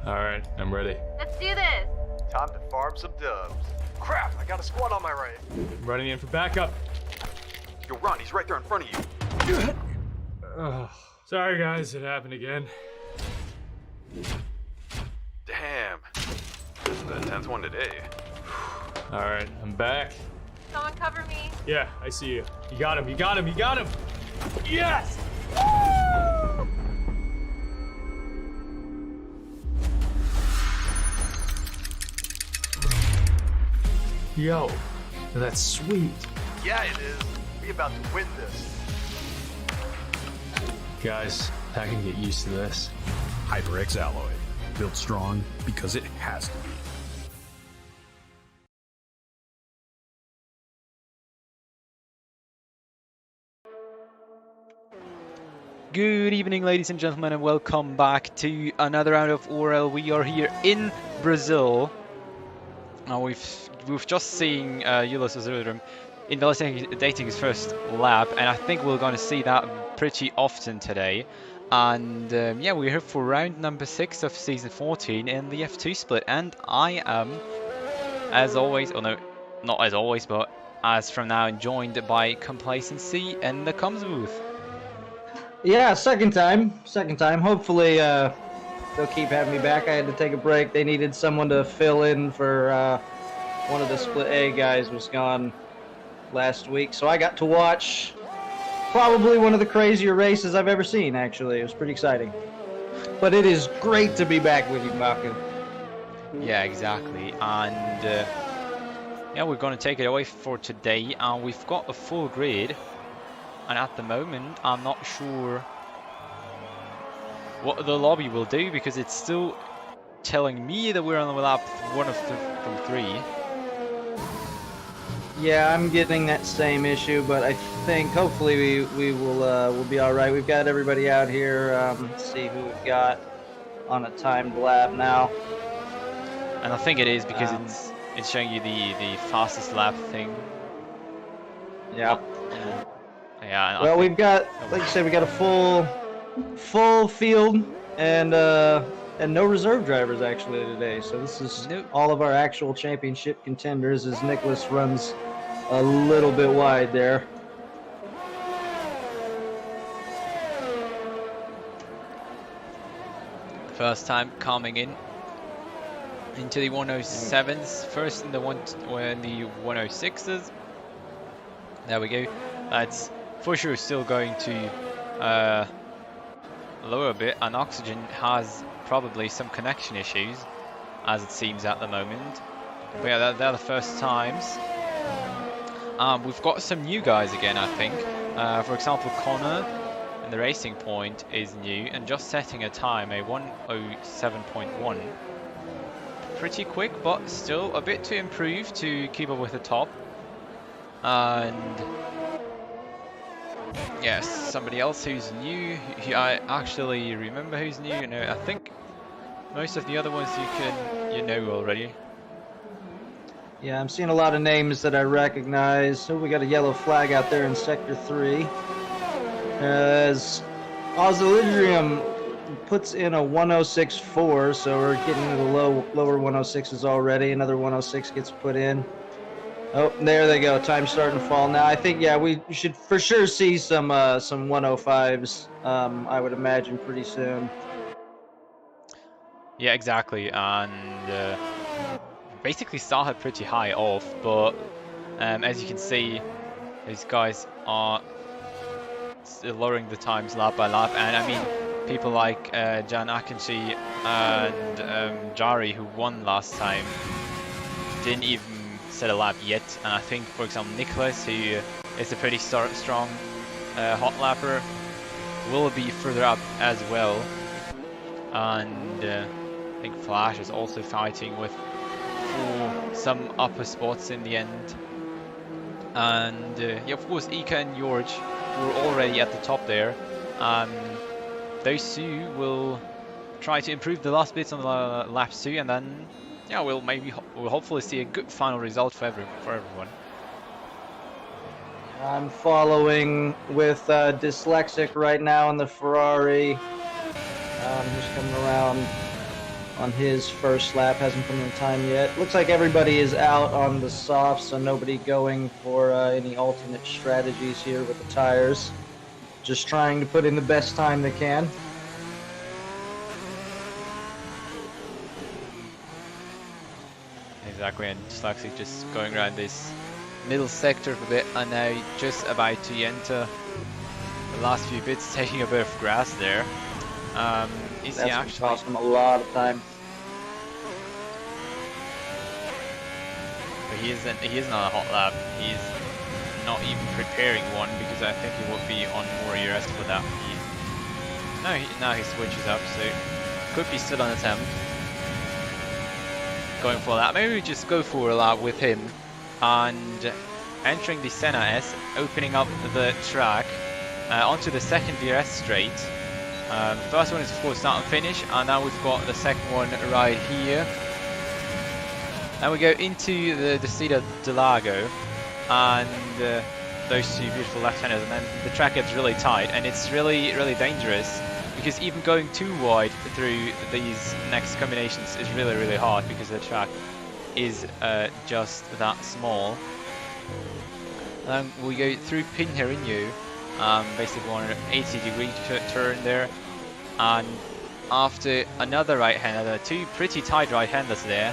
Alright, I'm ready. Let's do this. Time to farm some dubs. Crap, I got a squad on my right. I'm running in for backup. Yo, Ron, he's right there in front of you. Sorry guys, it happened again. Damn. This is the 10th one today. Alright, I'm back. Someone cover me. Yeah, I see you. You got him, you got him, you got him! Yes! Yo, that's sweet. Yeah, it is. We about to win this. Guys, I can get used to this. HyperX alloy. Built strong because it has to be. Good evening, ladies and gentlemen, and welcome back to another round of ORL. We are here in Brazil. Now we've just seen Julius Azurum invalidating his first lap, and I think we're going to see that pretty often today. And yeah, we're here for round number 6 of season 14 in the F2 split, and I am, as always, oh no, not as always, but as from now, joined by Complacency in the comms booth. Yeah, second time. Hopefully, they'll keep having me back. I had to take a break. They needed someone to fill in for one of the Split A guys was gone last week, so I got to watch probably one of the crazier races I've ever seen, actually. It was pretty exciting. But it is great to be back with you, Baku. Yeah, exactly. And yeah, we're going to take it away for today, and we've got a full grid. And at the moment, I'm not sure what the lobby will do, because it's still telling me that we're on the lap 1 from 3. Yeah, I'm getting that same issue, but I think hopefully we will we'll be all right. We've got everybody out here. Let's see who we've got on a timed lap now. And I think it is because it's showing you the fastest lap thing. Yeah. Yeah. Well, we've got, like you said, we got a full field and no reserve drivers actually today. So this is all of our actual championship contenders, as Nicholas runs a little bit wide there. First time coming into the 107s, first in the 106s. There we go. That's for sure still going to lower a bit, and Oxygen has probably some connection issues, as it seems at the moment. But yeah, they're the first times. We've got some new guys again, I think. For example, Connor in the Racing Point is new and just setting a time, a 1:07.1. Pretty quick, but still a bit to improve to keep up with the top. And yes, somebody else who's new. I actually remember who's new. You know, I think most of the other ones you know already. Yeah, I'm seeing a lot of names that I recognize. So we got a yellow flag out there in Sector 3. As Oscillidrium puts in a 106.4, so we're getting to the lower 106s already. Another 106 gets put in. Oh, there they go. Time's starting to fall now. I think, yeah, we should for sure see some 105s, I would imagine, pretty soon. Yeah, exactly. And basically started pretty high off, but as you can see, these guys are still lowering the times lap by lap. And I mean, people like Jan Akinci and Jari, who won last time, didn't even set a lap yet. And I think, for example, Nicholas, who is a pretty strong hot lapper, will be further up as well. And I think Flash is also fighting for some upper spots in the end. And yeah, of course, Ika and George were already at the top there. Those two will try to improve the last bits on the laps too, and then yeah, we'll hopefully see a good final result for everyone. I'm following with Dyslexic right now in the Ferrari. Just coming around on his first lap. Hasn't put in the time yet. Looks like everybody is out on the soft, so nobody going for any alternate strategies here with the tires. Just trying to put in the best time they can. Exactly, and Slaxy just going around this middle sector a bit, and now just about to enter the last few bits, taking a bit of grass there. Is he That's actually? cost him a lot of time. But he isn't on a hot lap. He's not even preparing one because I think he would be on more ERS for that. Now he switches up, so could be still on a 10. Going for that. Maybe we just go for a lap with him and entering the Senna S, opening up the track onto the second DRS straight. First one is of course start and finish, and now we've got the second one right here. Now we go into the Descida del Lago, and those two beautiful left-handers, and then the track gets really tight, and it's really dangerous. Because even going too wide through these next combinations is really hard because the track is just that small. Then we go through Pinheirinho, basically 180-degree turn there, and after another right-hander, two pretty tight right-handers there,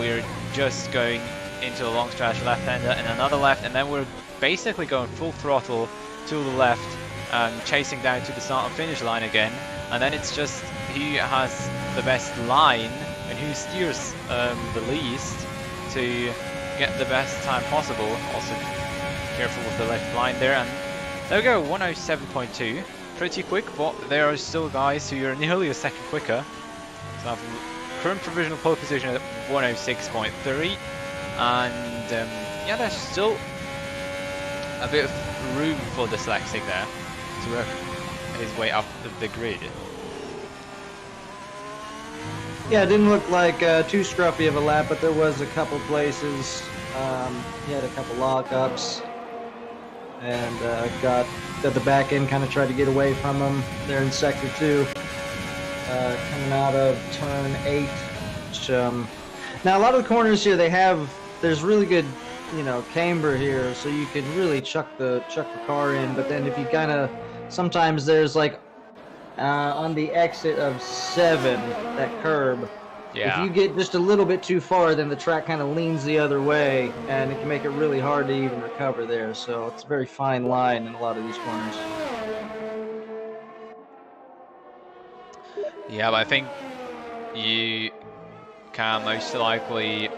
we're just going into a long stretch left-hander and another left, and then we're basically going full throttle to the left. Chasing down to the start and finish line again, and then it's just who has the best line and who steers the least to get the best time possible. Also careful with the left line there, and there we go, 107.2, pretty quick, but there are still guys who are nearly a second quicker. So I have current provisional pole position at 106.3, and yeah, there's still a bit of room for dyslexic there to work his way up the grid. Yeah, it didn't look like too scruffy of a lap, but there was a couple places. He had a couple lockups, and got the back end, kind of tried to get away from him there in sector 2, coming out of turn 8. Which, now a lot of the corners here, there's really good, camber here, so you can really chuck the car in. But then if you kind of, sometimes there's like on the exit of 7, that curb. Yeah. If you get just a little bit too far, then the track kind of leans the other way, and it can make it really hard to even recover there. So it's a very fine line in a lot of these corners. Yeah, but I think you can most likely,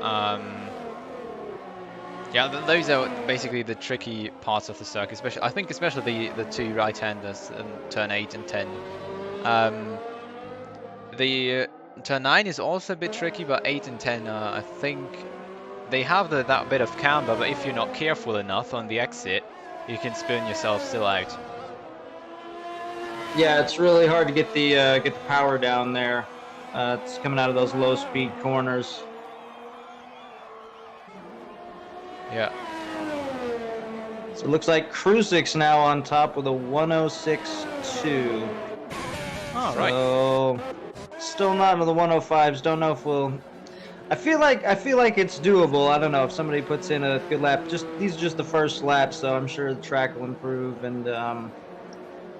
yeah, those are basically the tricky parts of the circuit. Especially the two right-handers in turn 8 and 10. The turn 9 is also a bit tricky, but 8 and 10, I think they have that bit of camber. But if you're not careful enough on the exit, you can spin yourself still out. Yeah, it's really hard to get the power down there. It's coming out of those low-speed corners. Yeah. So it looks like Kruzik's now on top with a 106.2. Oh, right. So still not in the 105s. Don't know if we'll. I feel like it's doable. I don't know if somebody puts in a good lap. These are just the first laps, so I'm sure the track will improve, and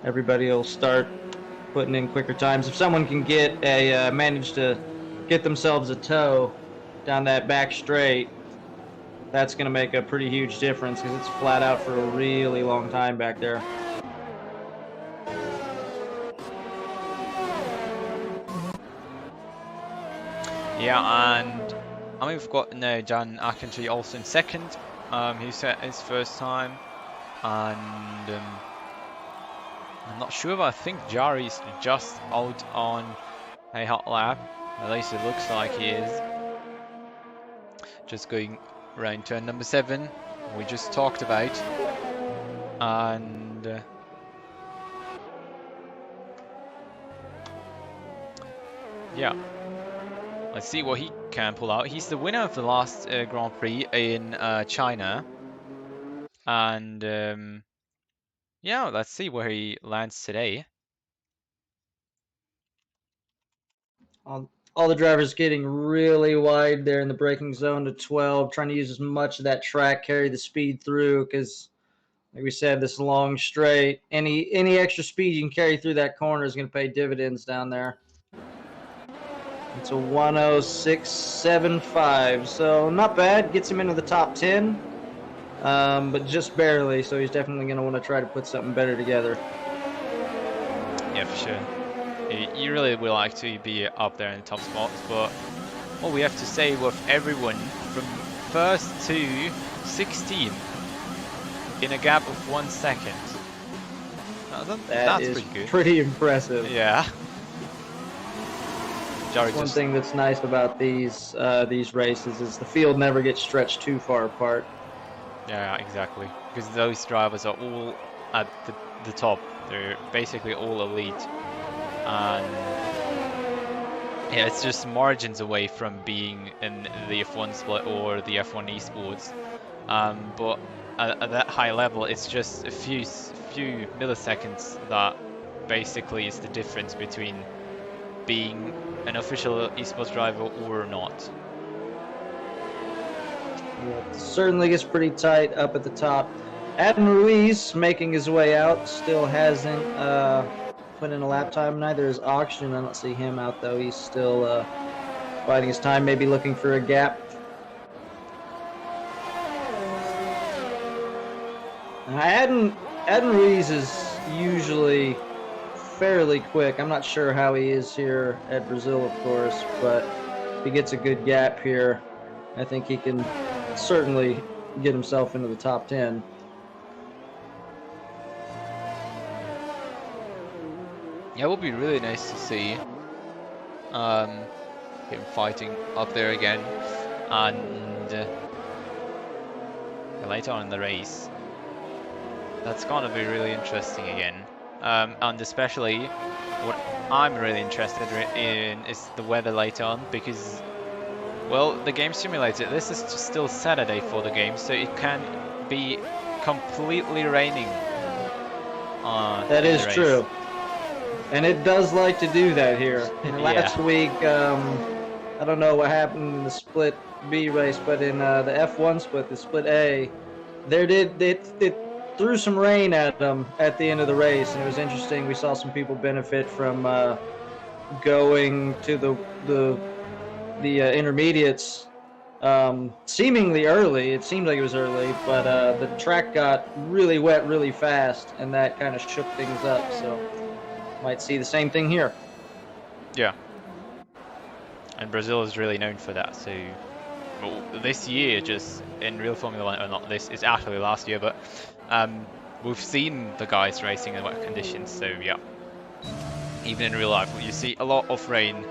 everybody will start putting in quicker times. If someone can manage to get themselves a tow down that back straight, that's going to make a pretty huge difference because it's flat out for a really long time back there. Yeah, and I mean we've got Jan Akinci also in second. He set his first time, and I'm not sure, but I think Jari's just out on a hot lap. At least it looks like he is. Just going around turn number 7, we just talked about, and yeah. Let's see what he can pull out. He's the winner of the last Grand Prix in China. And yeah, let's see where he lands today. all the drivers getting really wide there in the braking zone to 12, trying to use as much of that track, carry the speed through, because like we said, this long straight, any extra speed you can carry through that corner is going to pay dividends down there. It's a 106.75, so not bad. Gets him into the top 10, but just barely, so he's definitely going to want to try to put something better together. Yeah, for sure. You really would like to be up there in the top spots, but what we have to say with everyone from first to 16 in a gap of 1 second. That's pretty good. Pretty impressive. Yeah. One thing that's nice about these races is the field never gets stretched too far apart. Yeah, exactly. Because those drivers are all at the top. They're basically all elite. And yeah, it's just margins away from being in the F1 split or the F1 esports. But at that high level, it's just a few milliseconds that basically is the difference between being an official esports driver or not. Yeah, it certainly gets pretty tight up at the top. Adam Ruiz making his way out, still hasn't put in a lap time. Neither is Auction. I don't see him out though. He's still biding his time, maybe looking for a gap. Adam Ruiz is usually fairly quick. I'm not sure how he is here at Brazil, of course, but if he gets a good gap here, I think he can certainly get himself into the top 10. Yeah, it would be really nice to see him fighting up there again, and later on in the race. That's gonna be really interesting again. And especially what I'm really interested in is the weather later on, because, well, the game simulator, this is still Saturday for the game, so it can be completely raining on That is race. true. And it does like to do that here. Last week, I don't know what happened in the Split B race, but in the F1 split, the Split A, it threw some rain at them at the end of the race, and it was interesting. We saw some people benefit from going to the intermediates seemingly early. It seemed like it was early, but the track got really wet really fast, and that kind of shook things up. So might see the same thing here. Yeah. And Brazil is really known for that. So well, this year, just in real Formula One, or not this, it's actually last year, but we've seen the guys racing in wet conditions. So yeah, even in real life, you see a lot of rain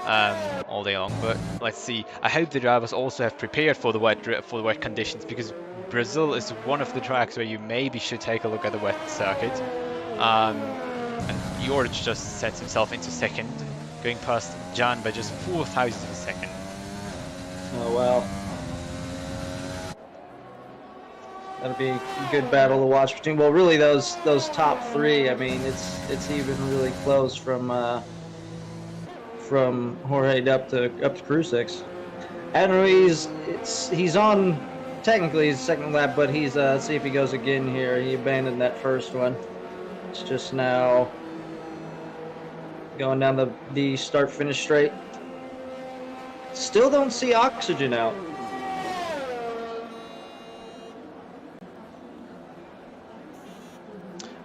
all day long. But let's see. I hope the drivers also have prepared for the wet conditions, because Brazil is one of the tracks where you maybe should take a look at the wet circuit. And George just sets himself into second, going past Jan by just 4,000 of a second. Oh well. That'll be a good battle to watch between. Well, really, those top three. I mean, it's even really close from Jorge up to Crucix. Adam Ruiz, he's on technically his second lap, but he's let's see if he goes again here. He abandoned that first one. It's just now going down the start-finish straight. Still don't see Oxygen out.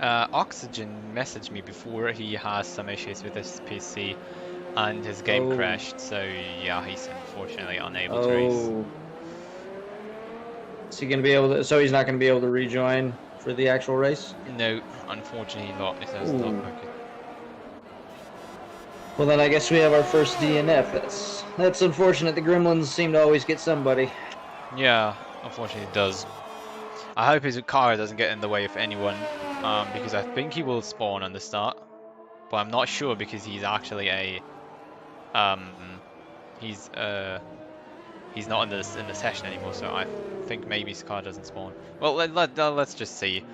Oxygen messaged me before. He has some issues with his PC and his game crashed, so yeah, he's unfortunately unable to race. Is he going to be able to? So he's not going to be able to rejoin for the actual race? No, unfortunately not. It does not work. Well, then I guess we have our first DNF. That's unfortunate. The Gremlins seem to always get somebody. Yeah, unfortunately it does. I hope his car doesn't get in the way of anyone, because I think he will spawn on the start, but I'm not sure because he's actually a he's not in the session anymore, so I think maybe his car doesn't spawn. Well, let's just see.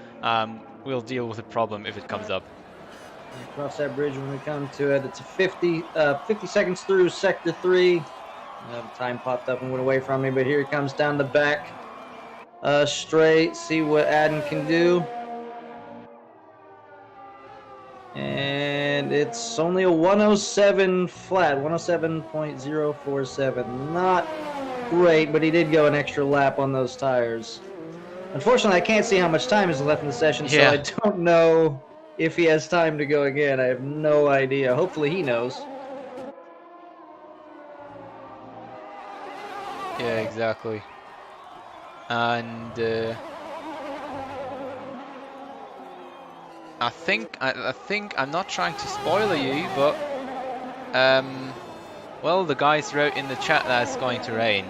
We'll deal with the problem if it comes up. Cross that bridge when we come to it. It's a 50 seconds through sector 3. Time popped up and went away from me, but here it comes down the back straight. See what Adden can do. And it's only a 107 flat, 107.047. Not great, but he did go an extra lap on those tires. Unfortunately, I can't see how much time is left in the session, so I don't know if he has time to go again. I have no idea. Hopefully he knows. Yeah, exactly. And I think I'm not trying to spoiler you, but well, the guys wrote in the chat that it's going to rain.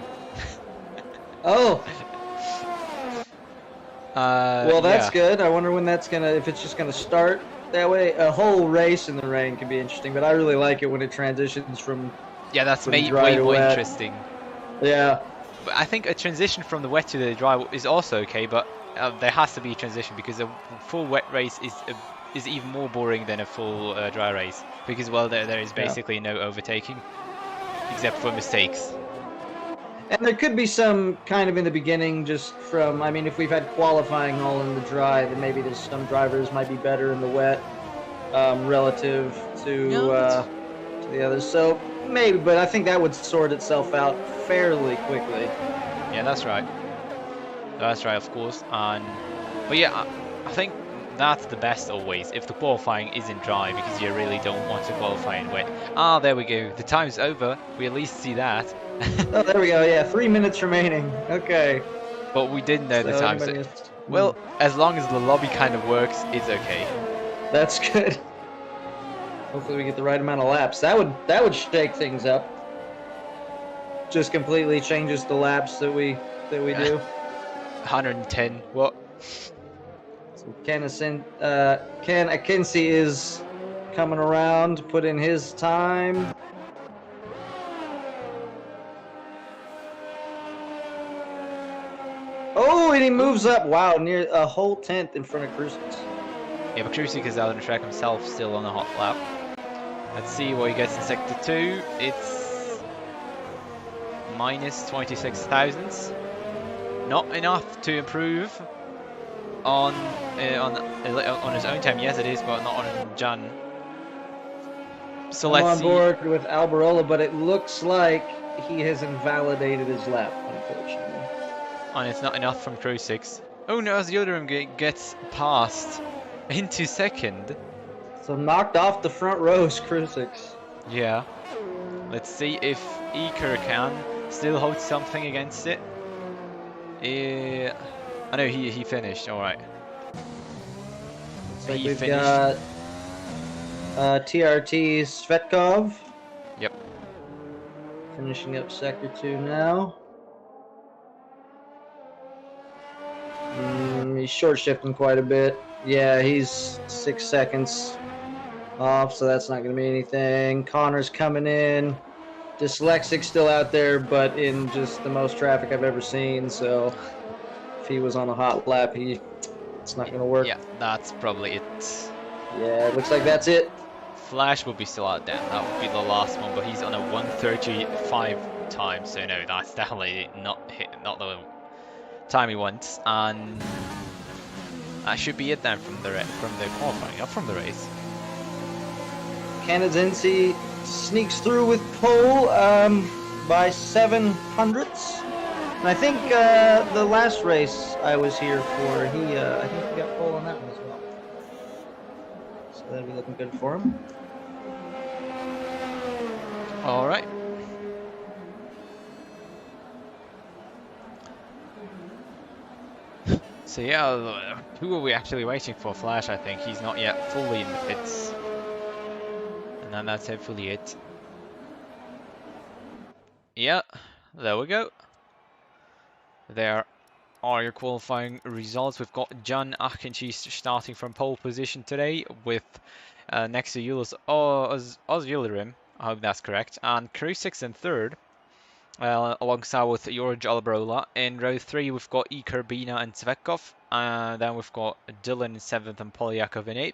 Oh. Well, that's yeah. good. I wonder when that's gonna, if it's just gonna start that way. A whole race in the rain can be interesting, but I really like it when it transitions from. Yeah, that's way way more wet. interesting. Yeah. But I think a transition from the wet to the dry is also okay, but there has to be a transition because a full wet race is even more boring than a full dry race because, well, there is basically no overtaking except for mistakes. And there could be some kind of in the beginning, just from, I mean, if we've had qualifying all in the dry, then maybe there's some drivers might be better in the wet relative to the others. So maybe, but I think that would sort itself out fairly quickly. Yeah, that's right. That's right, of course. And but yeah, I think that's the best always if the qualifying isn't dry because you really don't want to qualify in wet. Ah, there we go. The time's over. We at least see that. Oh, there we go. Yeah, 3 minutes remaining. Okay. But we didn't know the time. So, well, as long as the lobby kind of works, it's okay. That's good. Hopefully we get the right amount of laps. That would shake things up. Just completely changes the laps that we do. 110. What? So Ken Akinci is coming around to put in his time. Oh, and he moves up. Wow, near a whole tenth in front of Crucix. Yeah, but Crucix is out on the track himself, still on a hot lap. Let's see what he gets in sector 2. It's minus 26 thousandths. Not enough to improve on his own time. Yes, it is, but not on Jan. So I'm let's on see. board with Alberola, but it looks like he has invalidated his lap, unfortunately. And it's not enough from Crucix. Oh no, as the other one gets passed into second. So knocked off the front rows, Crucix. Yeah. Let's see if Iker can still hold something against it. I know he finished. All right. So we've got TRT Svetkov. Yep. Finishing up sector 2 now. He's short shifting quite a bit. Yeah, he's 6 seconds off, so that's not going to be anything. Connor's coming in. Dyslexic still out there, but in just the most traffic I've ever seen, so if he was on a hot lap, it's not going to work. Yeah, that's probably it. Yeah, it looks like that's it. Flash will be still out there. That would be the last one, but he's on a 1:35 time, so no, that's definitely not the time he wants, and that should be it then from the qualifying, not from the race. Canadense sneaks through with pole by 7 hundredths. And I think the last race I was here for, I think he got pole on that one as well. So that'll be looking good for him. All right. So yeah, who are we actually waiting for? Flash, I think. He's not yet fully in the pits. And then that's hopefully it. Yeah, there we go. There are your qualifying results. We've got Jan Akinci starting from pole position today with next to Julius Ozjulerim. I hope that's correct. And Crucix in third. Alongside with George Alberola. In row 3 we've got Iker, Bina and Svetkov. Then we've got Dylan in 7th and Polyakov in 8th.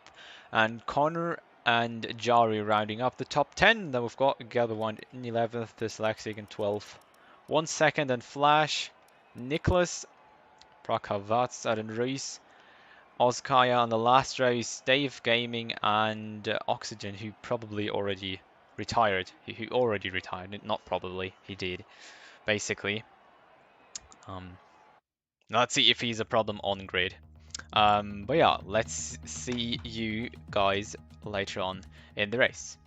And Connor and Jari rounding up the top 10. Then we've got Gatherwind in 11th, Dyslexic in 12th. 1 second and Flash, Nicholas, Prakavat, Sudden Reese, Ozkaya on the last race, Dave Gaming and Oxygen, who probably already retired. Who already retired, not probably, he did, basically. Let's see if he's a problem on grid. But yeah, let's see you guys later on in the race.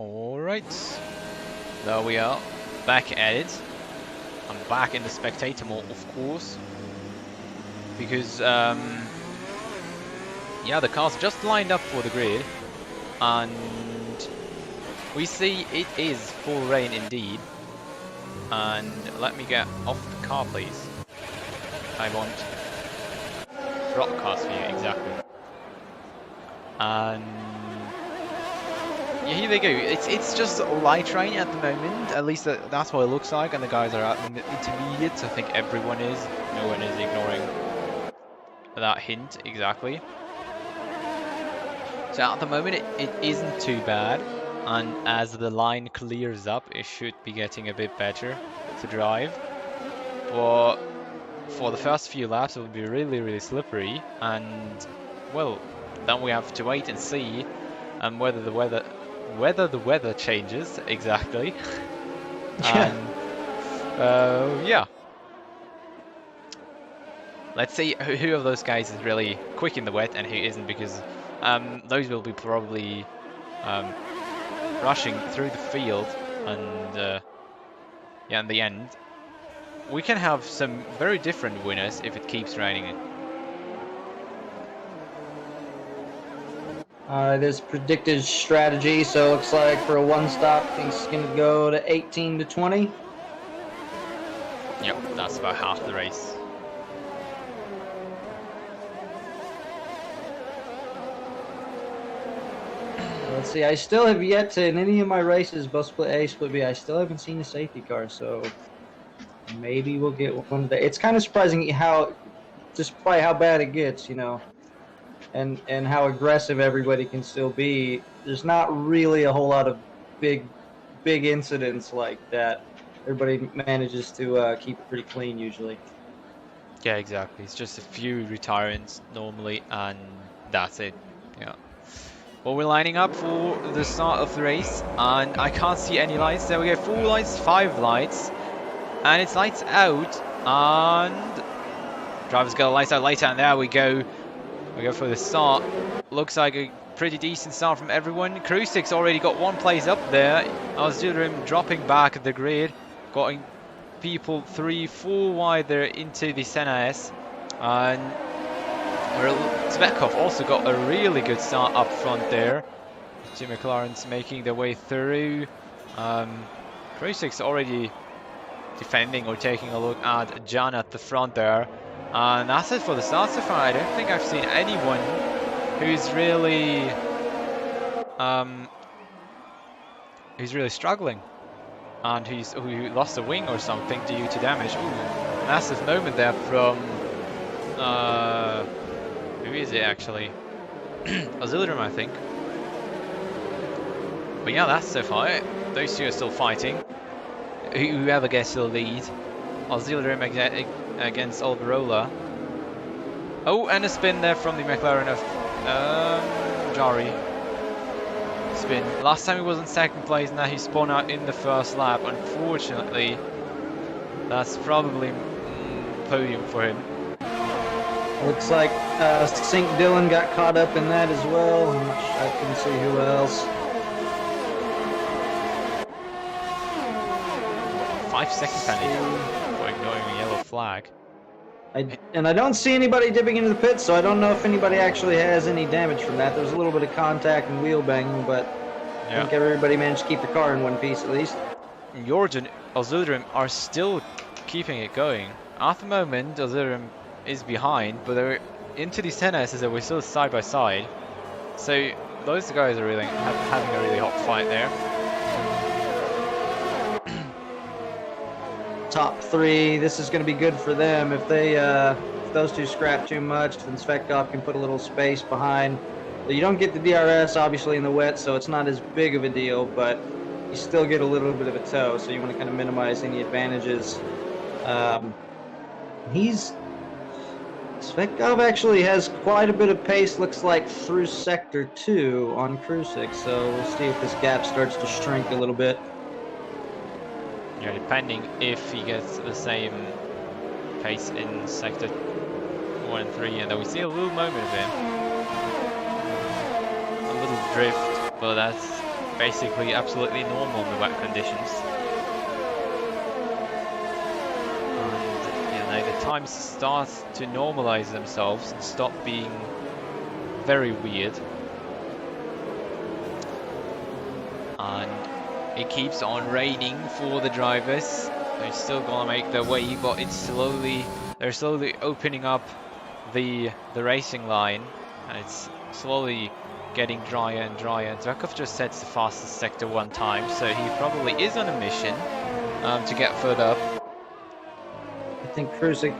Alright, there we are, back at it. I'm back in the spectator mode, of course, because yeah, the cars just lined up for the grid, and we see it is full rain indeed. And let me get off the car, please. I want broadcast view, exactly. And yeah, here they go. It's just light rain at the moment. At least that's what it looks like. And the guys are at the intermediates. I think everyone is. No one is ignoring that hint exactly. So at the moment it isn't too bad. And as the line clears up, it should be getting a bit better to drive. But for the first few laps, it will be really, really slippery. And well, then we have to wait and see whether the weather changes exactly. And yeah, let's see who of those guys is really quick in the wet and who isn't, because those will be probably rushing through the field. And yeah, in the end we can have some very different winners if it keeps raining. There's predicted strategy, so it looks like for a one stop, it's going to go to 18 to 20. Yep, that's about half the race. Let's see, I still have yet to, in any of my races, both split A, split B, I still haven't seen a safety car, so maybe we'll get one today. It's kind of surprising how, despite how bad it gets, you know, and how aggressive everybody can still be, there's not really a whole lot of big incidents like that. Everybody manages to keep it pretty clean usually. Yeah, exactly. It's just a few retirements normally, and that's it. Yeah. Well, we're lining up for the start of the race, and I can't see any lights. There we go, 4 lights, 5 lights, and it's lights out, and driver's got the lights out later, and there we go. We go for the start. Looks like a pretty decent start from everyone. Krustik's already got 1 place up there. Azulrim dropping back at the grid, got people 3-4 wide there into the Senna S, and Zvekov also got a really good start up front there. 2 McLarens making their way through. Krustik's already defending or taking a look at Jan at the front there. And that's it for the start so far. I don't think I've seen anyone who's really struggling and who lost a wing or something due to damage. Ooh, massive moment there from who is it actually? Azulrim, I think. But yeah, that's so far. Those two are still fighting. Whoever gets the lead. Azulrim against Alberola. Oh, and a spin there from the McLaren of Jari. Spin. Last time he was in second place, now he spun out in the first lap. Unfortunately, that's probably podium for him. Looks like St. Dylan got caught up in that as well. I couldn't see who else. 5-second penalty for ignoring a yellow flag. And I don't see anybody dipping into the pits, so I don't know if anybody actually has any damage from that. There was a little bit of contact and wheel banging, but I think everybody managed to keep the car in one piece at least. Jordan, Auxilium are still keeping it going. At the moment, Auxilium is behind, but they're into these 10Ss that we're still side by side. So those guys are really having a really hot fight there. Top 3, this is going to be good for them. If they if those two scrap too much, then Svetkov can put a little space behind. You don't get the DRS obviously in the wet, so it's not as big of a deal, but you still get a little bit of a tow, so you want to kind of minimize any advantages. Svetkov actually has quite a bit of pace, looks like, through Sector 2 on Krusik, so we'll see if this gap starts to shrink a little bit. Yeah, depending if he gets the same pace in Sector 1 and 3, and then we see a little moment of him. A little drift, but that's basically absolutely normal in the wet conditions. The times start to normalize themselves and stop being very weird, and it keeps on raining for the drivers. They're still gonna make their way, but they're slowly opening up the racing line, and it's slowly getting drier and drier. Zverkov just sets the fastest Sector 1 time, so he probably is on a mission to get further up. I think Krusik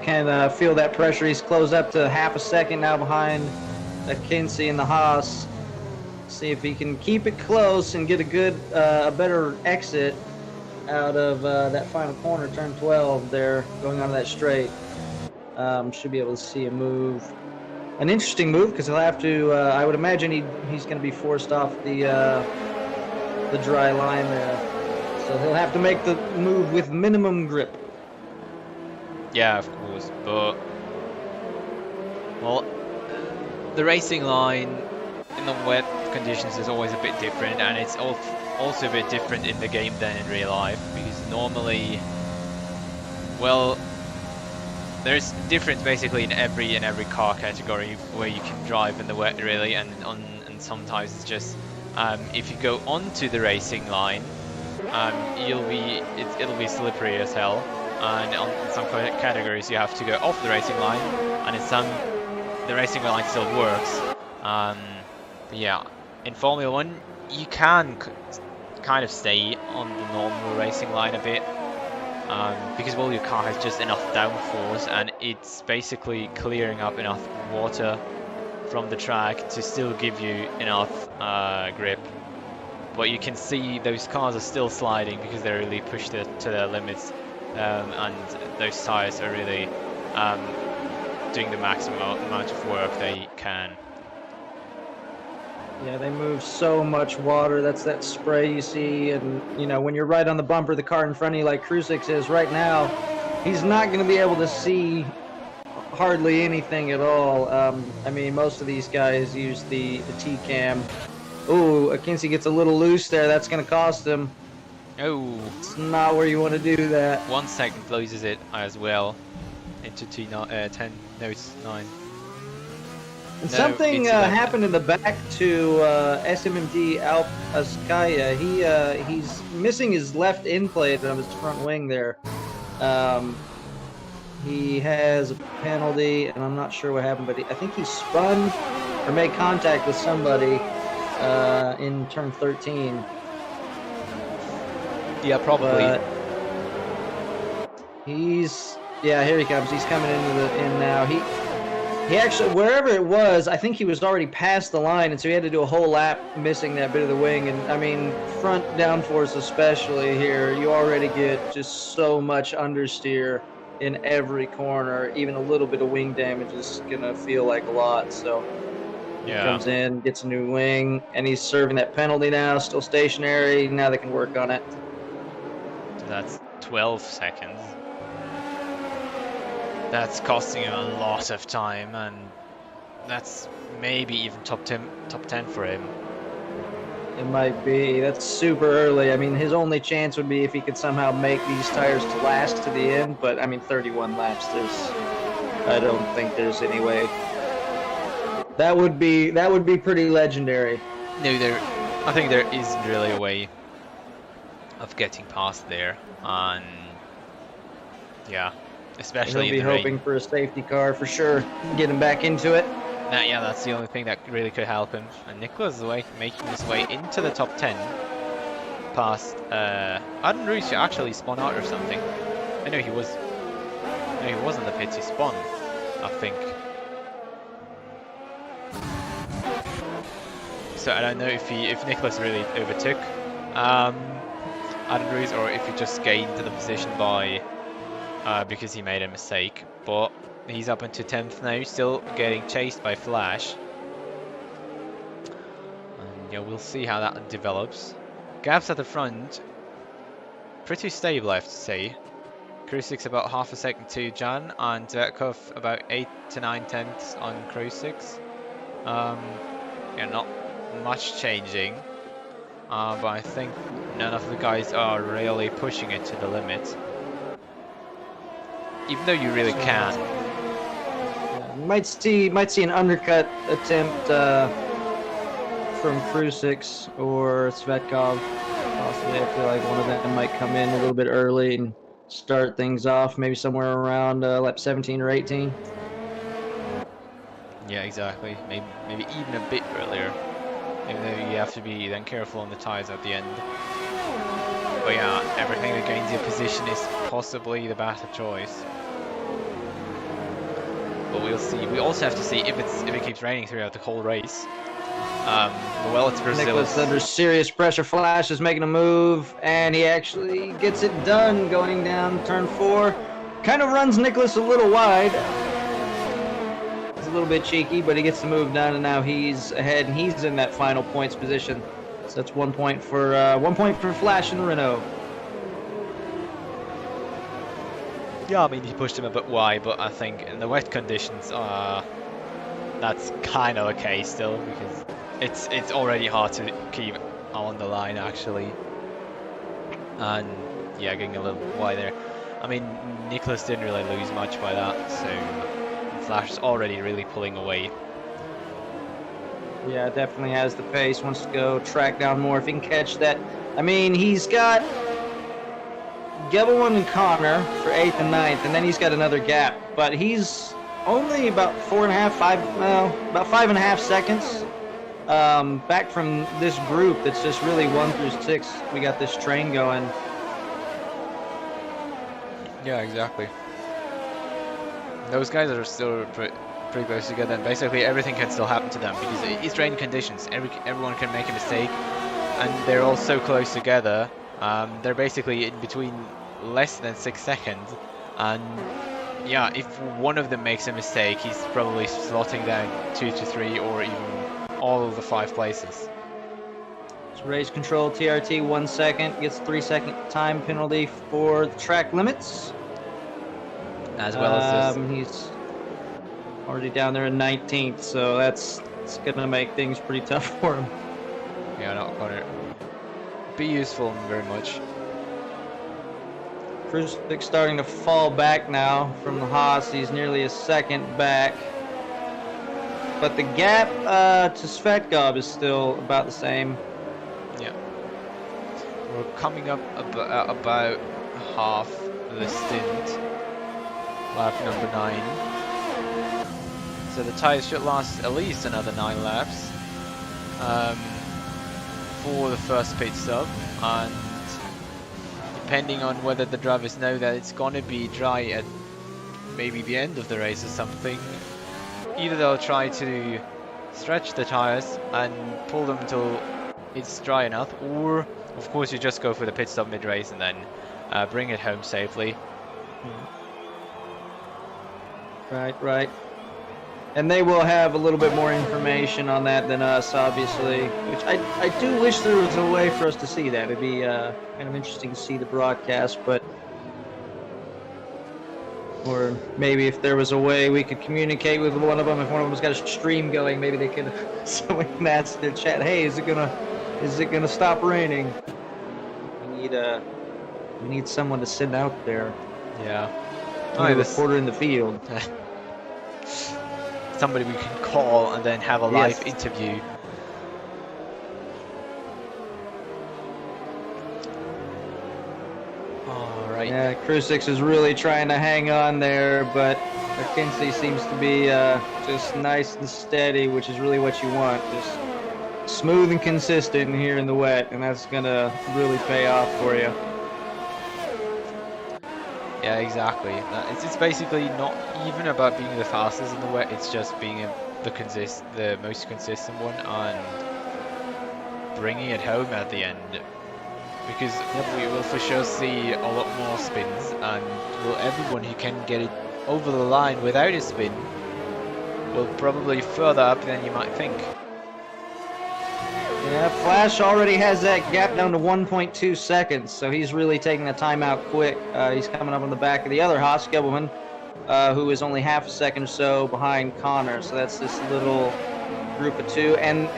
can feel that pressure. He's closed up to half a second now behind Kinsey and the Haas. See if he can keep it close and get a better exit out of that final corner, turn 12 there, going onto that straight. Should be able to see a move. An interesting move, because he'll have to, I would imagine he's going to be forced off the dry line there. So he'll have to make the move with minimum grip. Yeah, of course, but well, the racing line in the wet conditions is always a bit different, and it's also a bit different in the game than in real life, because normally, well, there's difference basically in every car category where you can drive in the wet, really, and sometimes it's just if you go onto the racing line, it'll be slippery as hell. And on some categories you have to go off the racing line, and in some the racing line still works. Yeah, in Formula 1 you can kind of stay on the normal racing line a bit, because well, your car has just enough downforce and it's basically clearing up enough water from the track to still give you enough grip. But you can see those cars are still sliding because they're really pushed to their limits. And those tires are really doing the maximum amount of work they can. Yeah, they move so much water. That's that spray you see, and you know, when you're right on the bumper of the car in front of you, like Krusik is right now, he's not going to be able to see hardly anything at all. I mean, most of these guys use the T-cam. Oh, Kinsey gets a little loose there. That's going to cost him. Oh, it's not where you want to do that. 1 second closes it as well into 10 notes 9. And something happened in the back to SMMD Alp Askaya. He's missing his left end plate on his front wing there. He has a penalty, and I'm not sure what happened, but I think he spun or made contact with somebody in turn 13. Yeah, probably. Yeah, here he comes. He's coming in now. He actually, wherever it was, I think he was already past the line, and so he had to do a whole lap missing that bit of the wing. And I mean, front downforce especially here, you already get just so much understeer in every corner. Even a little bit of wing damage is gonna feel like a lot. So he Yeah. comes in, gets a new wing, and he's serving that penalty now. Still stationary. Now they can work on it. So that's 12 seconds. That's costing him a lot of time, and that's maybe even top 10 for him. It might be. That's super early. I mean, his only chance would be if he could somehow make these tires to last to the end. But I mean, 31 laps. I don't think there's any way. That would be pretty legendary. No, I think there isn't really a way of getting past there, and yeah, especially He'll be in the rain. hoping for a safety car for sure. Get him back into it. Yeah, that's the only thing that really could help him. And Nicholas is making his way into the top 10, past Adam Ruiz, who actually spun out or something. I know he was. No, he wasn't the pit. He spun, I think. So I don't know if Nicholas really overtook Adam Ruiz, or if he just gained the position by because he made a mistake. But he's up into 10th now, still getting chased by Flash. And yeah, we'll see how that develops. Gaps at the front, pretty stable, I have to say. Krusik about half a second to Jan, and Zvetkov about 8 to 9 tenths on Krusik. Yeah, not much changing, but I think none of the guys are really pushing it to the limit. Even though you really can. Might see an undercut attempt from Krusik or Svetkov. Possibly, I feel like one of them might come in a little bit early and start things off, maybe somewhere around lap 17 or 18. Yeah, exactly. Maybe even a bit earlier. Even though you have to be then careful on the tires at the end. But yeah, everything that gains your position is possibly the better choice. But we'll see. We also have to see if it keeps raining throughout the whole race. Well, it's Brazil. Nicholas under serious pressure. Flash is making a move, and he actually gets it done going down turn 4. Kind of runs Nicholas a little wide. It's a little bit cheeky, but he gets the move done, and now he's ahead, and he's in that final points position. So that's 1 point for Flash and Renault. Yeah, I mean, he pushed him a bit wide, but I think in the wet conditions, that's kind of okay still, because it's already hard to keep on the line actually. And yeah, getting a little wide there. I mean, Nicholas didn't really lose much by that, so Flash is already really pulling away. Yeah, definitely has the pace, wants to go track down more if he can catch that. I mean, he's got Gebelman and Connor for 8th and 9th, and then he's got another gap, but he's only about 5.5 seconds back from this group that's just really 1 through 6. We got this train going. Yeah, exactly. Those guys are still pretty close together, and basically everything can still happen to them because it's rain conditions. Everyone can make a mistake, and they're all so close together. They're basically in between less than 6 seconds, and yeah, if one of them makes a mistake, he's probably slotting down 2 to 3 or even all of the 5 places. So race control TRT 1 second, gets 3 second time penalty for the track limits. As well as this. He's already down there in 19th, so it's gonna make things pretty tough for him. Yeah, not gonna be useful very much. Krusik starting to fall back now from the Haas. He's nearly a second back. But the gap to Svetkov is still about the same. Yeah. We're coming up about half the stint. Lap number 9. So the tyres should last at least another 9 laps for the first pit stop, and depending on whether the drivers know that it's gonna be dry at maybe the end of the race or something, either they'll try to stretch the tires and pull them until it's dry enough, or of course you just go for the pit stop mid-race and then bring it home safely. Right. And they will have a little bit more information on that than us, obviously. Which I do wish there was a way for us to see that. It'd be kind of interesting to see the broadcast, but... Or maybe if there was a way we could communicate with one of them, if one of them's got a stream going, maybe they could... Someone can ask their chat, hey, is it gonna stop raining? We need someone to send out there. Yeah. A reporter in the field. Somebody we can call and then have a live interview. Alright. Yeah, Crew 6 is really trying to hang on there, but McKinsey seems to be just nice and steady, which is really what you want. Just smooth and consistent here in the wet, and that's gonna really pay off for you. Yeah, exactly. It's basically not even about being the fastest in the wet, it's just being the most consistent one and bringing it home at the end. Because we will for sure see a lot more spins, and everyone who can get it over the line without a spin will probably further up than you might think. Yeah, Flash already has that gap down to 1.2 seconds, so he's really taking the time out quick. He's coming up on the back of the other Haas Gebelman, who is only half a second or so behind Connor. So that's this little group of two. And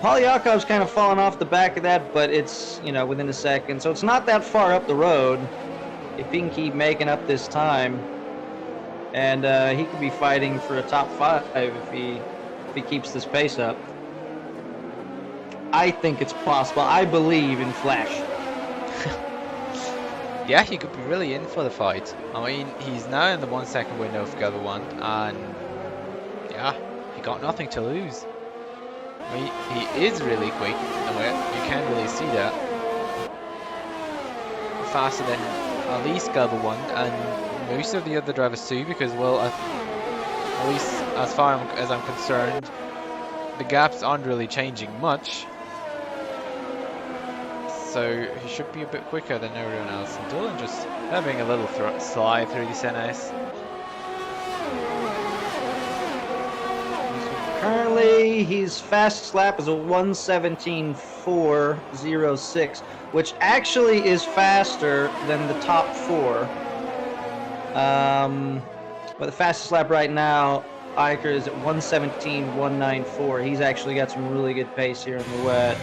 Polyakov's kind of fallen off the back of that, but it's, within a second. So it's not that far up the road if he can keep making up this time. And he could be fighting for a top 5 if he keeps this pace up. I think it's possible. I believe in Flash. Yeah, he could be really in for the fight. I mean, he's now in the 1 second window of Gabber1, and yeah, he got nothing to lose. I mean, he is really quick. You can't really see that. Faster than at least Gabber1 and most of the other drivers too, because, well, at least as far as I'm concerned, the gaps aren't really changing much. So he should be a bit quicker than everyone else. And Dylan just having a little slide through the NS. Currently, his fastest lap is a 1:17.406, which actually is faster than the top 4. But the fastest lap right now, Iker is at 1:17.194. He's actually got some really good pace here in the wet.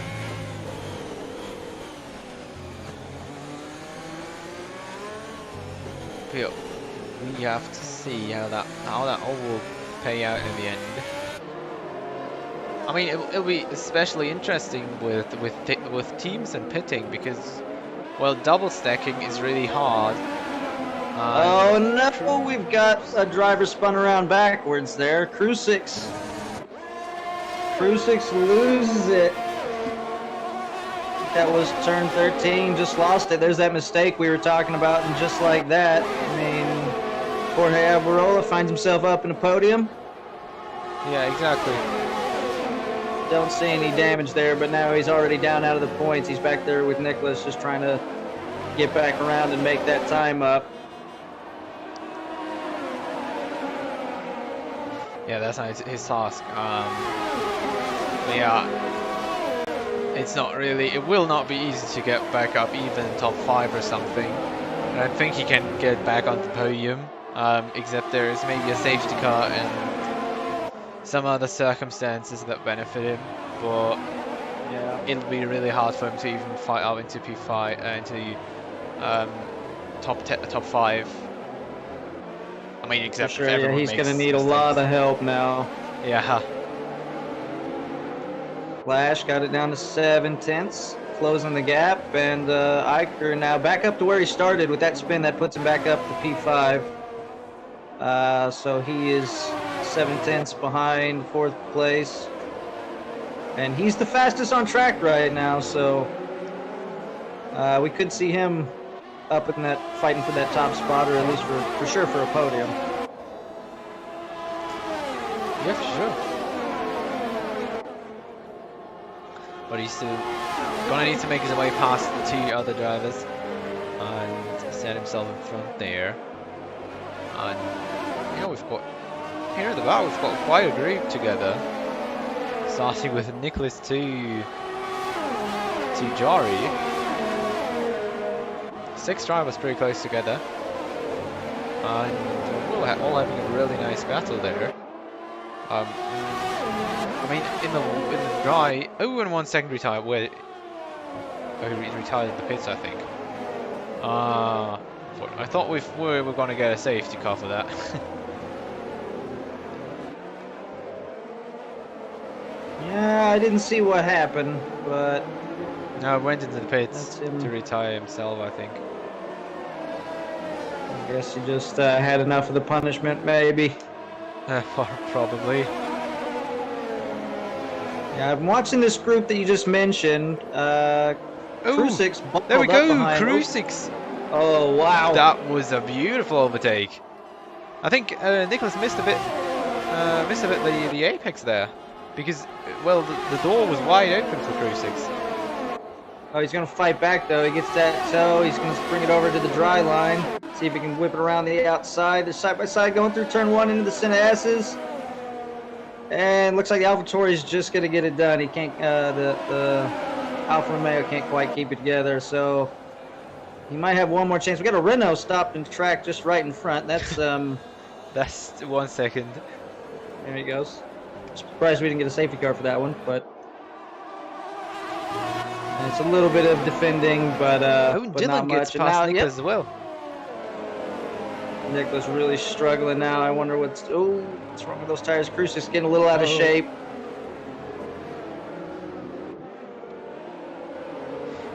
We have to see how that all will pay out in the end. I mean, it'll be especially interesting with teams and pitting because, well, double stacking is really hard. Oh no, we've got a driver spun around backwards there. Crew 6 loses it. That was turn 13, just lost it. There's that mistake we were talking about, and just like that, I mean, Jorge Alvarola finds himself up in a podium. Yeah, exactly. Don't see any damage there, but now he's already down out of the points. He's back there with Nicholas, just trying to get back around and make that time up. Yeah, that's not his task. But yeah, it will not be easy to get back up even in top 5 or something. I don't think he can get back on the podium, except there is maybe a safety car and some other circumstances that benefit him, but yeah, it'll be really hard for him to even fight out into P5, into top 5. I mean, except sure, if everyone he's makes going to need a lot of help now. Yeah. Flash got it down to 7/10, closing the gap, and Iker now back up to where he started with that spin that puts him back up to P5. So he is 7/10 behind 4th place, and he's the fastest on track right now. So we could see him up in that, fighting for that top spot, or at least for sure for a podium. Yeah, for sure. But he's still gonna need to make his way past the 2 other drivers and set himself in front there. And you know, we've got here at the back, we've got quite a group together. Starting with Nicholas to Jari. 6 drivers pretty close together. And we're all having a really nice battle there. I mean, in the dry, and 1 second retire. Where he retired at the pits, I think. I thought we were going to get a safety car for that. Yeah, I didn't see what happened, but No, went into the pits That's him. to retire himself, I think. I guess he just had enough of the punishment, maybe. Probably. Yeah, I'm watching this group that you just mentioned. Krusix balled There we up go, behind- Krusix. Oh, wow. That was a beautiful overtake. I think Nicholas missed a bit the apex there, because well the door was wide open for Krusix. Oh, he's going to fight back, though. He gets that toe. He's going to bring it over to the dry line. See if he can whip it around the outside. They're side by side going through turn 1 into the Senna S's. And looks like the AlphaTauri is just going to get it done. He can't. The Alfa Romeo can't quite keep it together, so he might have one more chance. We got a Renault stopped in track just right in front. That's That's 1 second. there he goes. Surprised we didn't get a safety car for that one, but and it's a little bit of defending, but not Dylan gets much. And past now, Nicholas as well. Nicholas really struggling now. I wonder what's wrong with those tires. Krusix getting a little out of shape.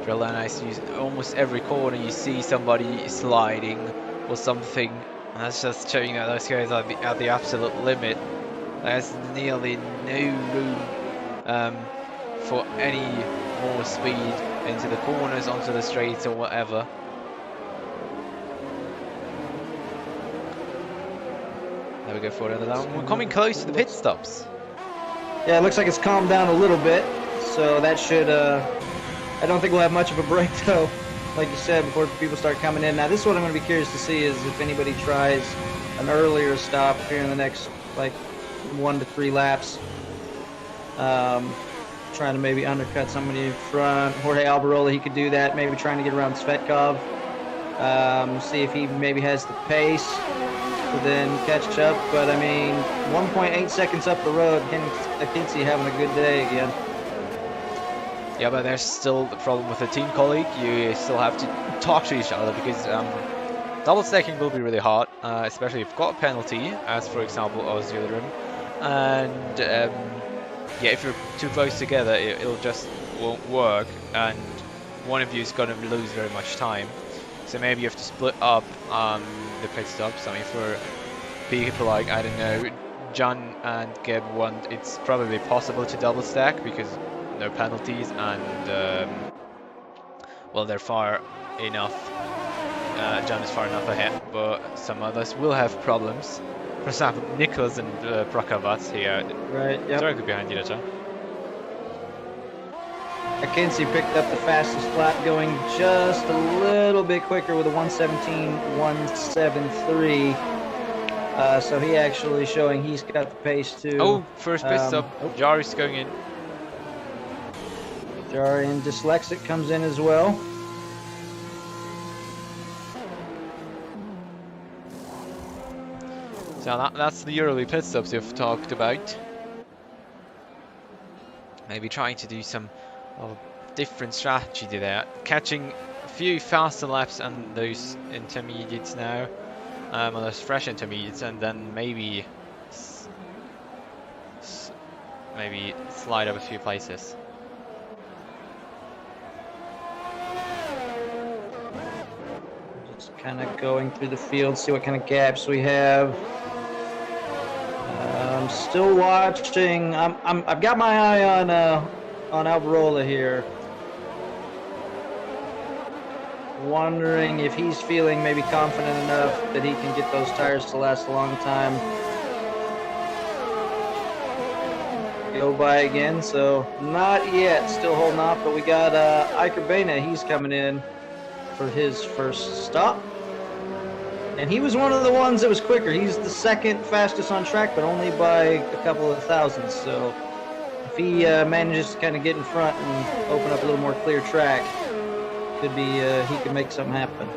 Really nice. Almost every corner you see somebody sliding or something, and that's just showing that those guys are at the absolute limit. There's nearly no room for any more speed into the corners, onto the straights or whatever. There we go for another lap. We're coming close to the pit stops. Yeah, it looks like it's calmed down a little bit, so that should. I don't think we'll have much of a break though, like you said, before people start coming in. Now, this is what I'm going to be curious to see is if anybody tries an earlier stop here in the next like 1 to 3 laps. Trying to maybe undercut somebody in front. Jorge Alberola, he could do that. Maybe trying to get around Svetkov. See if he maybe has the pace to then catch up. But I mean, 1.8 seconds up the road, Akinci having a good day again. Yeah, but there's still the problem with a team colleague. You still have to talk to each other because double stacking will be really hard, especially if you've got a penalty, as for example Auxilium. And yeah, if you're too close together, it'll just won't work, and one of you is going to lose very much time. So maybe you have to split up the pit stops. I mean, for people like, I don't know, John and Geb want, it's probably possible to double stack because no penalties, and well, they're far enough. John is far enough ahead, but some others will have problems. For example, Nicholas and Prakavat here, Right, yep. directly behind you, John. Akinci picked up the fastest lap, going just a little bit quicker with a 1:17.173. So he actually showing he's got the pace too. Oh, first pit stop. Jari's going in. Jari and Dyslexic comes in as well. So that's the early pit stops you've talked about. Maybe trying to do some different strategy to that. Catching a few faster laps and those intermediates now. On those fresh intermediates, and then maybe slide up a few places. Just kind of going through the field, see what kind of gaps we have. I'm still watching. I've got my eye on Alberola here. Wondering if he's feeling maybe confident enough that he can get those tires to last a long time. Go by again, so not yet, still holding off, but we got Iker Bena, he's coming in for his first stop. And he was one of the ones that was quicker. He's the second fastest on track, but only by a couple of thousandths. So if he manages to kind of get in front and open up a little more clear track, could be he could make something happen.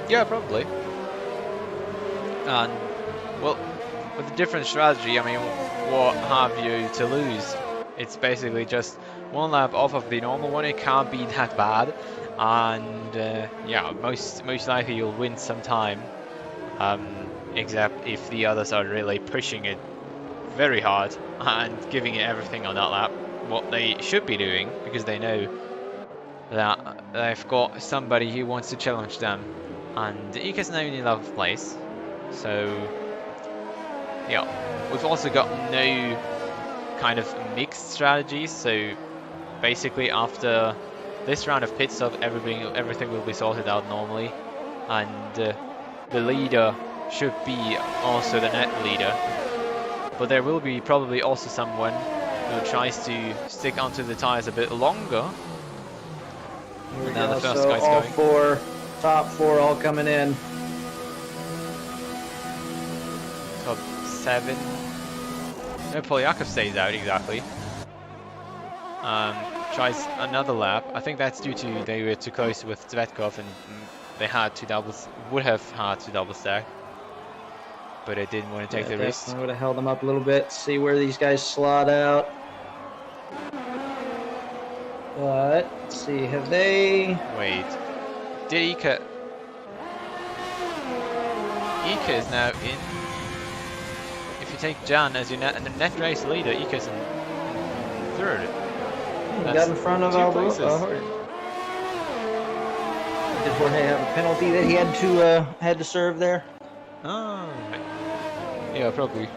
Yeah, probably. And well, with a different strategy, I mean, what have you to lose? It's basically just one lap off of the normal one. It can't be that bad, and yeah, most likely you'll win some time. Except if the others are really pushing it very hard and giving it everything on that lap, what they should be doing, because they know that they've got somebody who wants to challenge them, and Ika's now in 11th place. So yeah, we've also got no kind of mixed strategies. So basically, after this round of pit stop, everything will be sorted out normally, and the leader should be also the net leader. But there will be probably also someone who tries to stick onto the tires a bit longer. Now the first so guy's all going. top four all coming in. Top 7. No, Polyakov stays out exactly. Tries another lap. I think that's due to they were too close with Zvetkov and they had would have had to double stack. But I didn't want to take the risk. I would have held them up a little bit, see where these guys slot out. But let's see, have they? Wait, did Ika is now in. If you take Jan as your net race leader, Ika's in third. He got in front of Alberto. Did Jorge have a penalty that he had to serve there? Oh, yeah, probably.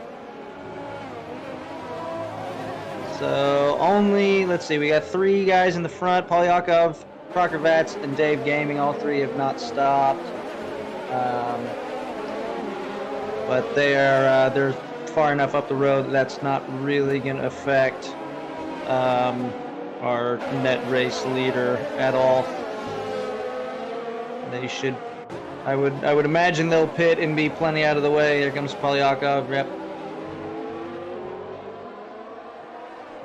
So only, let's see, we got 3 guys in the front: Polyakov, Prokravatz, and Dave Gaming. All 3 have not stopped, but they're far enough up the road that that's not really going to affect our net race leader at all. They should. I would imagine they'll pit and be plenty out of the way. There comes Polyakov. Yep.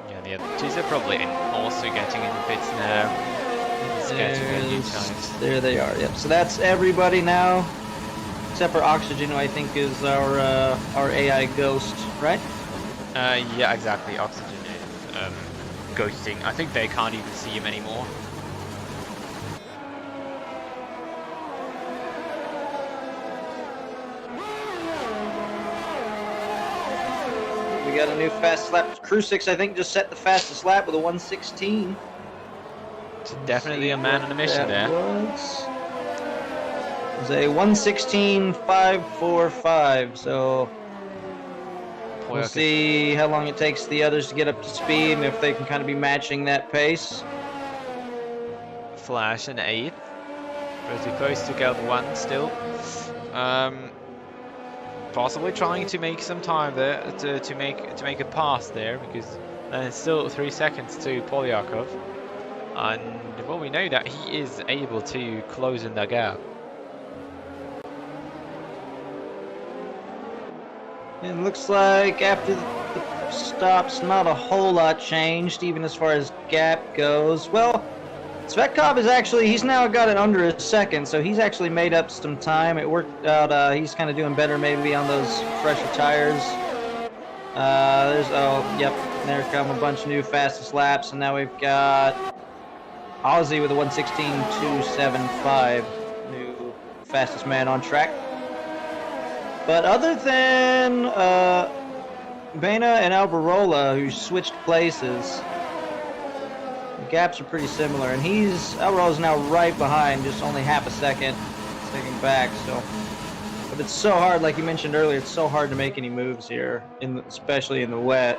Yeah, the other 2s are probably also getting in the pits now. There they are. Yep. So that's everybody now, except for Oxygen, who I think is our AI ghost, right? Yeah, exactly. Oxygen is ghosting. I think they can't even see him anymore. We got a new fast lap. Krusix, I think, just set the fastest lap with a 1:16. It's definitely a man on a mission there. It was a 1:16.545. So we'll see how long it takes the others to get up to speed and if they can kind of be matching that pace. Flash in 8th. Pretty close to Geld 1 still. Possibly trying to make some time there to make a pass there, because then it's still 3 seconds to Polyakov, and well, we know that he is able to close in the gap. It looks like after the stops, not a whole lot changed, even as far as gap goes. Well, Zvetkov is he's now got it under a second, so he's actually made up some time. It worked out, he's kind of doing better maybe on those fresher tires. There come a bunch of new fastest laps, and now we've got Ozzy with a 1:16.275, new fastest man on track. But other than Bena and Alberola, who switched places, the gaps are pretty similar, and Alberola's now right behind, just only half a second back. So, but it's so hard, like you mentioned earlier, it's so hard to make any moves here, especially in the wet.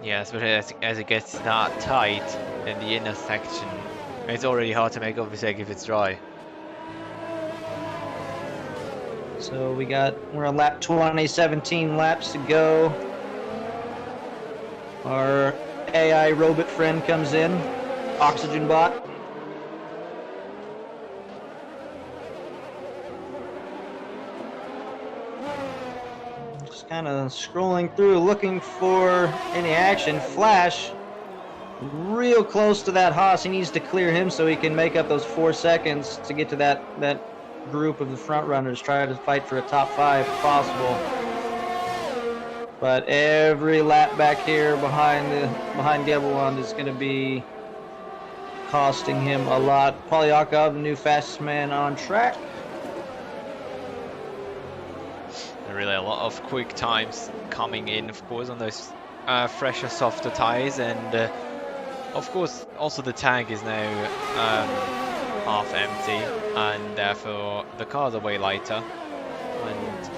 Yes, but as it gets that tight in the inner section, it's already hard to make overtake if it's dry. So we're on lap 20, 17 laps to go. Our AI robot friend comes in, Oxygen Bot. Just kind of scrolling through, looking for any action. Flash, real close to that Haas. He needs to clear him so he can make up those 4 seconds to get to that group of the front runners. Try to fight for a top 5 if possible. But every lap back here behind Gebelwand is going to be costing him a lot. Polyakov, the new fastest man on track. Really a lot of quick times coming in, of course, on those fresher, softer tires, and of course also the tank is now half empty, and therefore the cars are way lighter and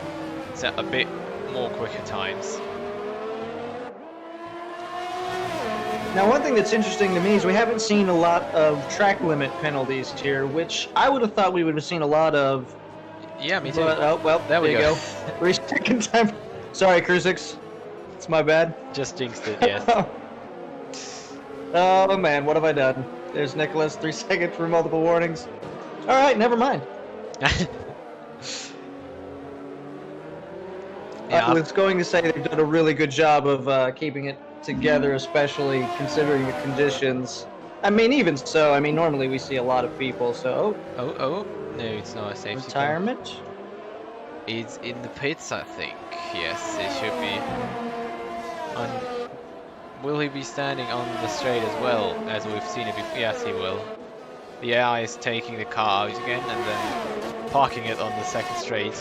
it's a bit more quicker times. Now, one thing that's interesting to me is we haven't seen a lot of track limit penalties here, which I would have thought we would have seen a lot of. Yeah, me too. But, oh, well, there we go. 3-second time. Sorry, Krusix. It's my bad. Just jinxed it, yes. Oh, man, what have I done? There's Nicholas, 3 seconds for multiple warnings. All right, never mind. I was going to say they've done a really good job of keeping it together, especially considering the conditions. I mean, even so, I mean, normally we see a lot of people, so... Oh. No, it's not a safety retirement? car. It's in the pits, I think. Yes, it should be. And will he be standing on the straight as well, as we've seen it before? Yes, he will. The AI is taking the car out again and then parking it on the second straight.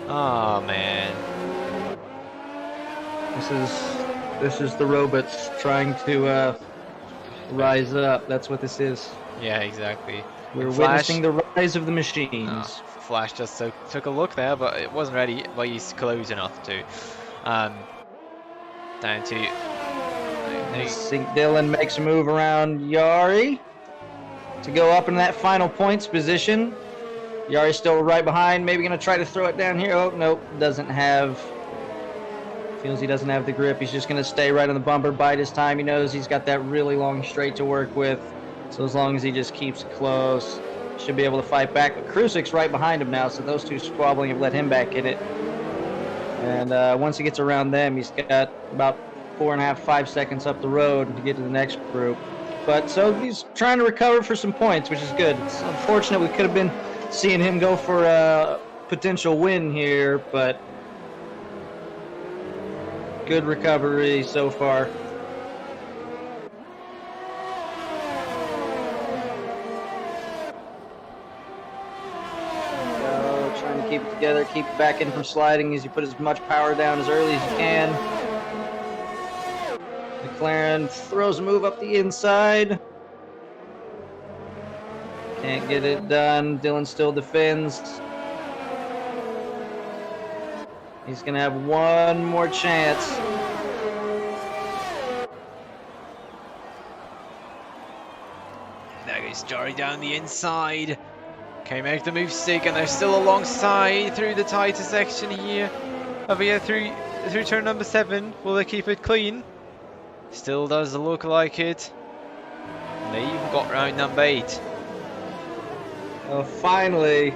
Oh man. This is the robots trying to rise up. That's what this is. Yeah, exactly. We're witnessing the rise of the machines. Flash just took a look there, but it wasn't ready. But he's close enough to. Down to. I think Dylan makes a move around Yari to go up in that final points position. Yari's still right behind. Maybe going to try to throw it down here. Oh, nope. Doesn't have. Feels he doesn't have the grip. He's just going to stay right on the bumper, bide his time. He knows he's got that really long straight to work with. So as long as he just keeps close, should be able to fight back. But Krusic's right behind him now, so those two squabbling have let him back in it. And once he gets around them, he's got about 4.5, 5 seconds up the road to get to the next group. But so he's trying to recover for some points, which is good. It's unfortunate we could have been seeing him go for a potential win here, but good recovery so far. Trying to keep it together, keep it back in from sliding as you put as much power down as early as you can. McLaren throws a move up the inside. Can't get it done. Dylan still defends. He's going to have one more chance. There goes Jari down the inside. Came out the move stick, and they're still alongside through the tighter section here. Over here through turn number 7. Will they keep it clean? Still does look like it. And they even got round number 8. Oh, finally,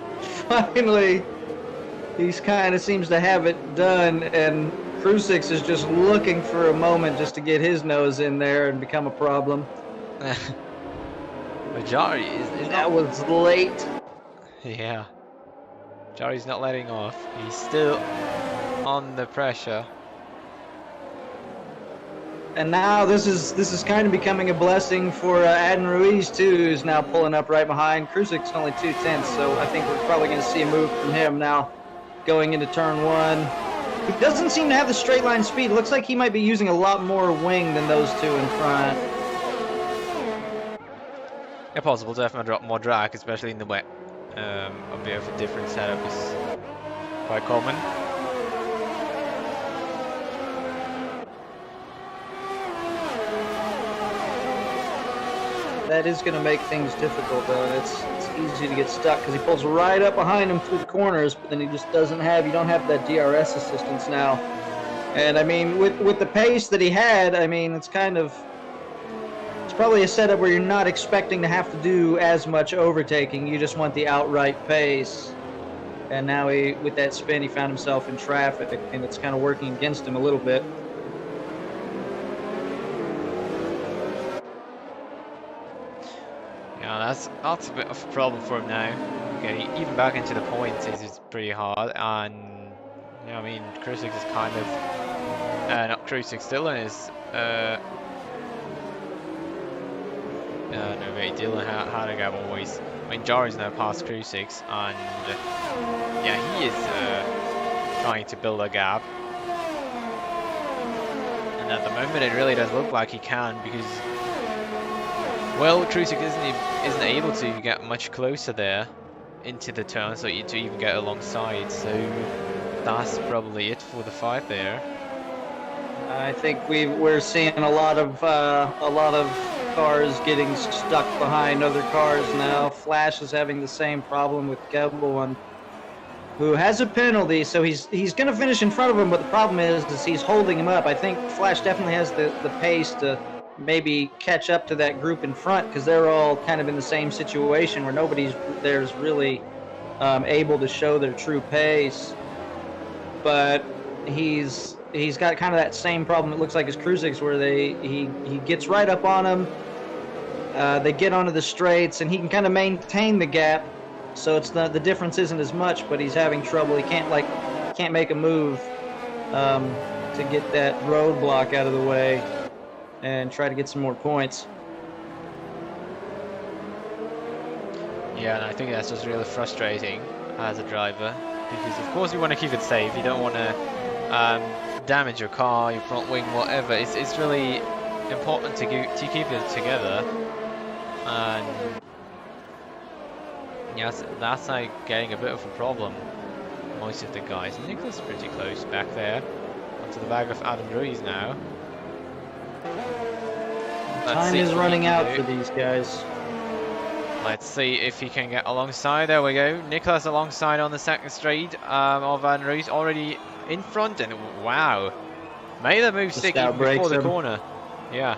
he's kind of seems to have it done, and Krusix is just looking for a moment just to get his nose in there and become a problem. But Jari is that was late. Yeah. Jari's not letting off. He's still on the pressure. And now this is kind of becoming a blessing for Adin Ruiz too, who's now pulling up right behind. Krusic's only 2/10, so I think we're probably going to see a move from him now going into turn 1. He doesn't seem to have the straight line speed. It looks like he might be using a lot more wing than those two in front. Yeah, possible to have more drag, especially in the wet. A bit of a different setup is quite common. That is going to make things difficult, though. It's easy to get stuck because he pulls right up behind him through the corners, but then he just you don't have that DRS assistance now. And I mean, with the pace that he had, I mean, it's probably a setup where you're not expecting to have to do as much overtaking. You just want the outright pace. and now with that spin, he found himself in traffic, and it's kind of working against him a little bit. Yeah, that's a bit of a problem for him now. Getting even back into the points is pretty hard, and yeah, I mean, Crucix is kind of not Crucix. Dylan is no wait, Dylan had a gap always. I mean, Jari's now past Crucix, and yeah, he is trying to build a gap. And at the moment, it really does look like he can, because well, Crucix isn't able to get much closer there into the turn, so to even get alongside. So that's probably it for the fight there. I think we're seeing a lot of cars getting stuck behind other cars now. Flash is having the same problem with Kebble, who has a penalty, so he's going to finish in front of him. But the problem is he's holding him up. I think Flash definitely has the pace to maybe catch up to that group in front, because they're all kind of in the same situation where there's really able to show their true pace. But he's got kind of that same problem, it looks like, as Crucix, where he gets right up on him. They get onto the straights, and he can kind of maintain the gap, so it's the difference isn't as much, but he's having trouble. He can't make a move to get that roadblock out of the way and try to get some more points. Yeah, and I think that's just really frustrating as a driver, because of course you want to keep it safe. You don't want to damage your car, your front wing, whatever. It's really important to keep it together. And yes, that's like getting a bit of a problem. Most of the guys. Nicholas is pretty close back there. Onto the back of Adam Ruiz now. Time is running out for these guys. Let's see if he can get alongside. There we go. Nicholas alongside on the second straight of Adam Ruiz, already in front, and wow, made the move stick even before the corner. Yeah.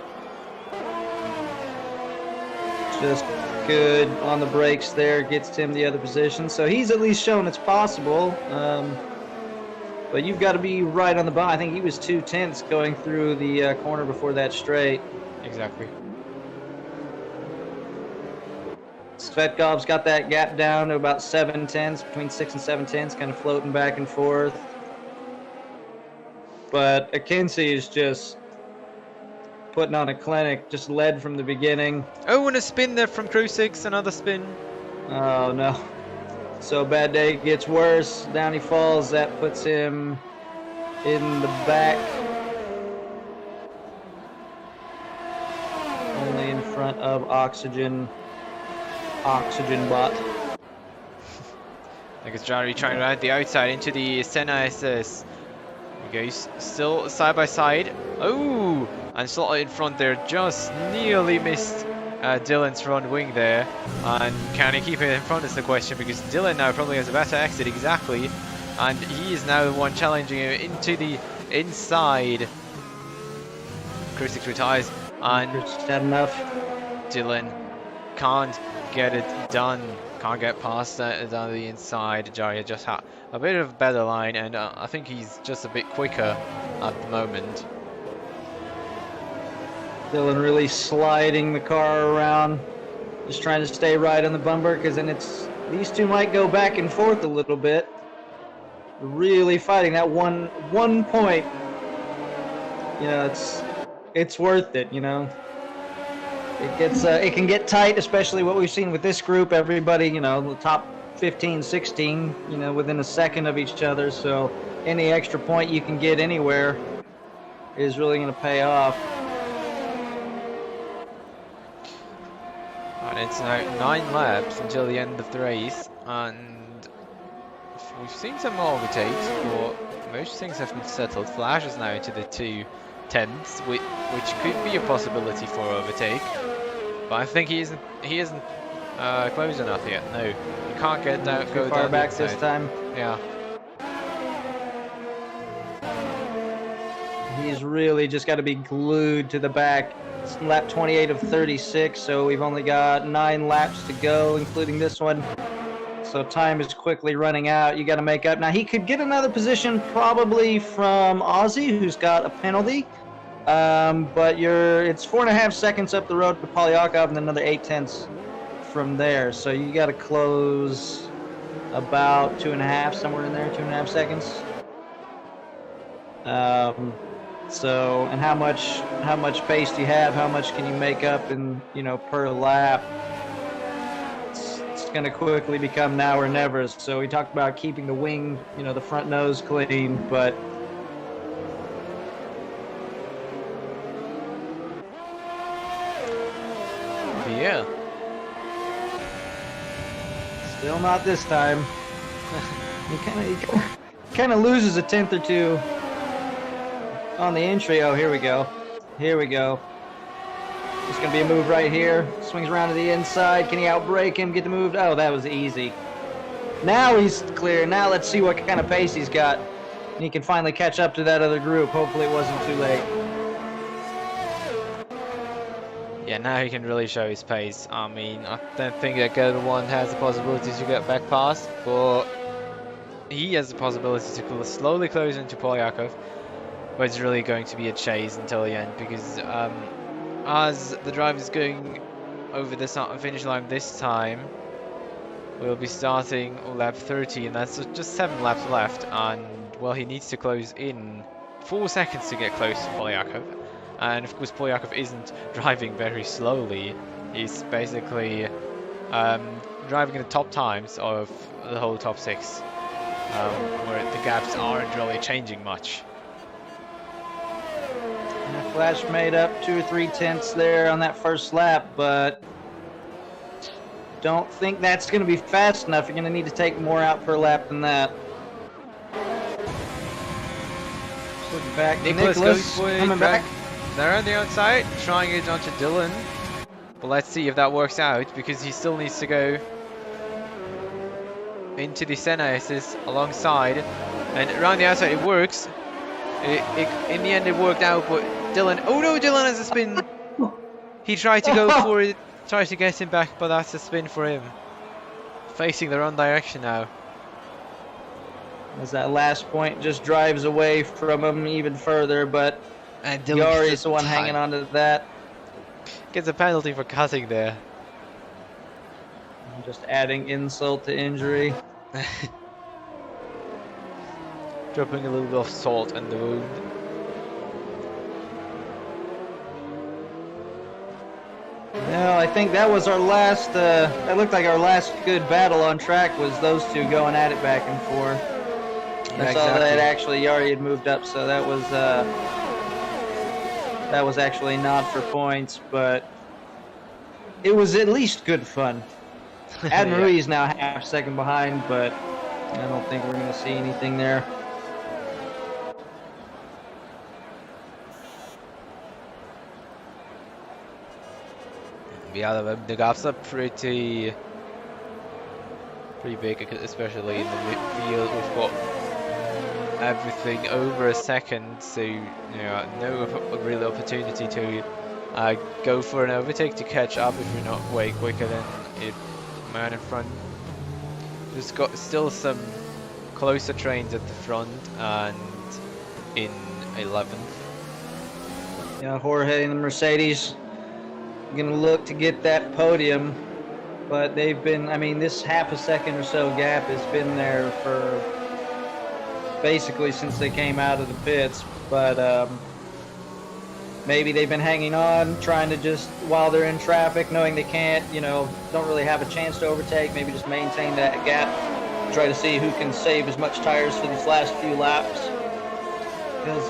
Just good on the brakes there, gets him the other position. So he's at least shown it's possible. But you've got to be right on the ball. I think he was 2/10 going through the corner before that straight. Exactly. Svetkov's got that gap down to about 7/10, between 6 and 7/10, kind of floating back and forth. But Akinci is just putting on a clinic, just led from the beginning. Oh, and a spin there from Crucix, another spin. Oh no. So bad day gets worse, down he falls, that puts him in the back. Only in front of Oxygen Bot. I guess Jari trying to ride the outside into the Senna SS. He goes still side by side. Oh, and slotted in front there, just nearly missed Dylan's front wing there. And can he keep it in front is the question, because Dylan now probably has a better exit, exactly. And he is now the one challenging him into the inside. Crucix retires, and Not enough. Dylan can't get it done. Can't get past that down the inside. Jari just had a bit of a better line, and I think he's just a bit quicker at the moment. Dylan really sliding the car around, just trying to stay right on the bumper, because then these two might go back and forth a little bit. Really fighting that one point. You know, it's worth it. You know, it can get tight, especially what we've seen with this group. Everybody, you know, the top 15, 16, you know, within a second of each other. So any extra point you can get anywhere is really going to pay off. And it's now 9 laps until the end of the race, and we've seen some more overtakes, but most things have been settled. Flash is now into the 2/10, which could be a possibility for overtake, but I think he isn't close enough yet. No, you can't get down. Go far down back this time. Yeah. He's really just got to be glued to the back. It's lap 28 of 36, so we've only got 9 laps to go, including this one. So time is quickly running out. You got to make up. Now he could get another position probably from Ozzy, who's got a penalty. But it's 4.5 seconds up the road to Polyakov, and another 8/10 from there. So you got to close about 2.5, somewhere in there, 2.5 seconds. So, and how much pace do you have? How much can you make up in, per lap? It's going to quickly become now or never. So we talked about keeping the wing, the front nose clean, but yeah, still not this time. He kind of loses a 10th or 2 on the entry. Oh, here we go. Here we go. It's going to be a move right here. Swings around to the inside. Can he outbrake him? Get the move? Oh, that was easy. Now he's clear. Now let's see what kind of pace he's got. And he can finally catch up to that other group. Hopefully it wasn't too late. yeah, now he can really show his pace. I mean, I don't think that Gota 1 has the possibility to get back past, but he has the possibility to slowly close into Polyakov. But it's really going to be a chase until the end, because as the driver is going over the finish line this time, we'll be starting lap 30, and that's just 7 laps left, and well, he needs to close in 4 seconds to get close to Polyakov. And of course Polyakov isn't driving very slowly, he's basically driving in the top times of the whole top 6, where the gaps aren't really changing much. And Flash made up 2 or 3 tenths there on that first lap, but don't think that's going to be fast enough. You're going to need to take more out per lap than that. Looking back, Nicholas coming back. They're on the outside, trying it onto Dylan. But let's see if that works out, because he still needs to go into the Senna S's alongside. And around the outside it works. In the end it worked out, but Dylan... Oh no, Dylan has a spin! He tried to go for it, tried to get him back, but that's a spin for him. Facing the wrong direction now. As that last point just drives away from him even further, but And Yari is the one hanging on to that. Gets a penalty for cutting there. Just adding insult to injury. Dropping a little bit of salt in the wound. No, I think that was our last, that looked like our last good battle on track was those two going at it back and forth. I saw that actually Yari had moved up, so that was actually not for points, but it was at least good fun. Admiral Ruiz is now half second behind, but I don't think we're going to see anything there. Yeah, the gaps are pretty big, especially in the midfield. We've got everything over a second, so no real opportunity to go for an overtake to catch up if we're not way quicker than the man in front. There's got still some closer trains at the front and in 11th. Yeah, Jorge and the Mercedes going to look to get that podium, but they've been, I mean, this half a second or so gap has been there for basically since they came out of the pits, but maybe they've been hanging on, trying to just, while they're in traffic, knowing they can't, don't really have a chance to overtake, maybe just maintain that gap, try to see who can save as much tires for these last few laps. Because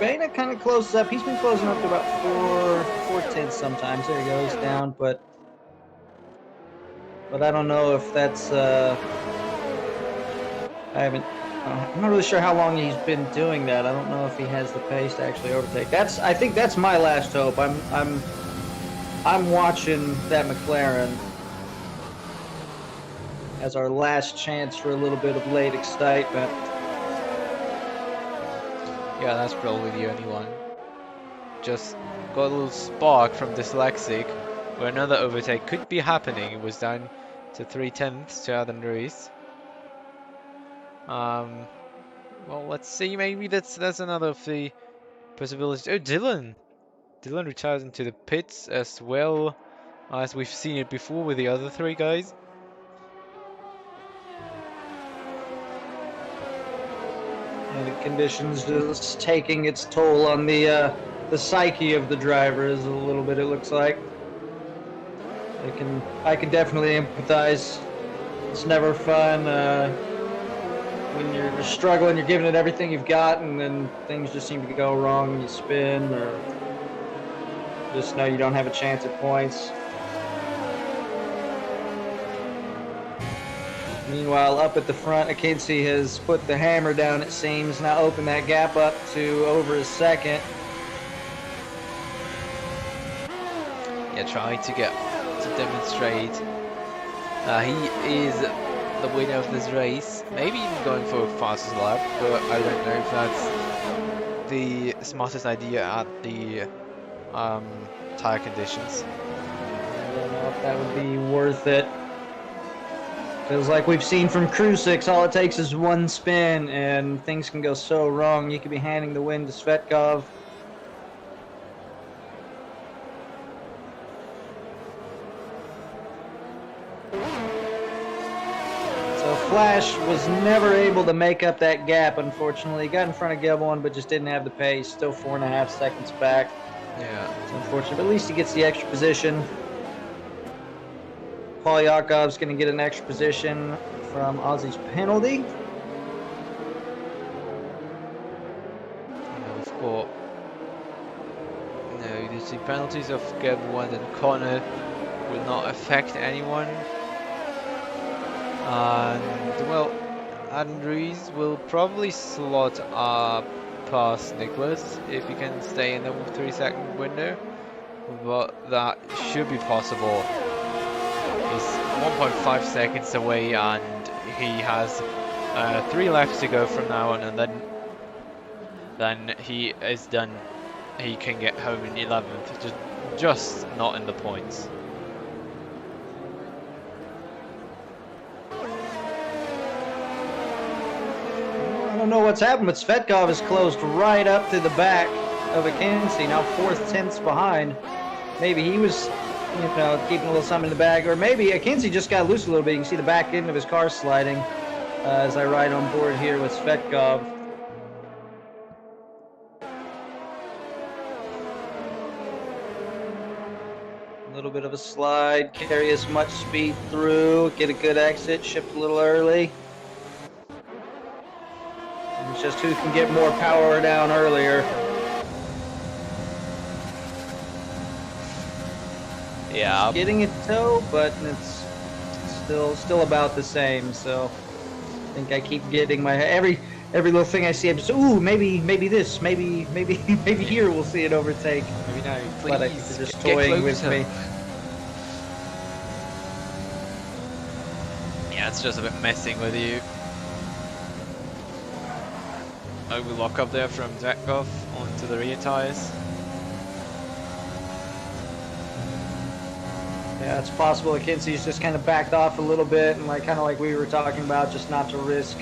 Beta kind of closes up. He's been closing up to about 4/10 sometimes. There he goes, down, but I don't know if that's I'm not really sure how long he's been doing that. I don't know if he has the pace to actually overtake. I think that's my last hope. I'm watching that McLaren as our last chance for a little bit of late excitement. Yeah, that's probably the only one. Just got a little spark from Dyslexic where another overtake could be happening. It was down to 3/10 to Adam Ruiz. Well, let's see. Maybe that's another of the possibilities. Oh, Dylan retires into the pits as well as we've seen it before with the other three guys. And the conditions just taking its toll on the psyche of the drivers a little bit. It looks like. I can definitely empathize. It's never fun when you're struggling. You're giving it everything you've got, and then things just seem to go wrong. You spin, or just know you don't have a chance at points. Meanwhile, up at the front, Akinci has put the hammer down, it seems. Now open that gap up to over a second. Yeah, trying to demonstrate he is the winner of this race. Maybe even going for a fastest lap, but I don't know if that's the smartest idea at the tire conditions. I don't know if that would be worth it. Because like we've seen from Crew 6, all it takes is one spin and things can go so wrong. You could be handing the win to Svetkov. So Flash was never able to make up that gap, unfortunately. He got in front of Gelbon, but just didn't have the pace. Still 4.5 seconds back. Yeah. It's unfortunate, but at least he gets the extra position. Paul Yakov's going to get an extra position from Ozzy's penalty. We've got the penalties of Gelbon and Connor will not affect anyone. And well, Adam Ruiz will probably slot up past Nicholas if he can stay in the 3-second window, but that should be possible. He's 1.5 seconds away and he has 3 laps to go from now on, and then he is done. He can get home in 11th, just not in the points. I don't know what's happened, but Svetkov is closed right up to the back of Akinci, now 4/10 behind. Maybe he was, keeping a little something in the bag, or maybe Akinci just got loose a little bit. You can see the back end of his car sliding as I ride on board here with Svetkov. A little bit of a slide, carry as much speed through, get a good exit, shift a little early. It's just who can get more power down earlier. Yeah. Getting it toe, but it's still about the same. So I think I keep getting my every little thing I see. I'm just maybe this, maybe here we'll see it overtake. Maybe now, please. But I keep just toying with me. Yeah, it's just a bit messing with you. Over lock up there from Svetkov onto the rear tires. Yeah, it's possible Akinci's just kind of backed off a little bit, and kind of like we were talking about, just not to risk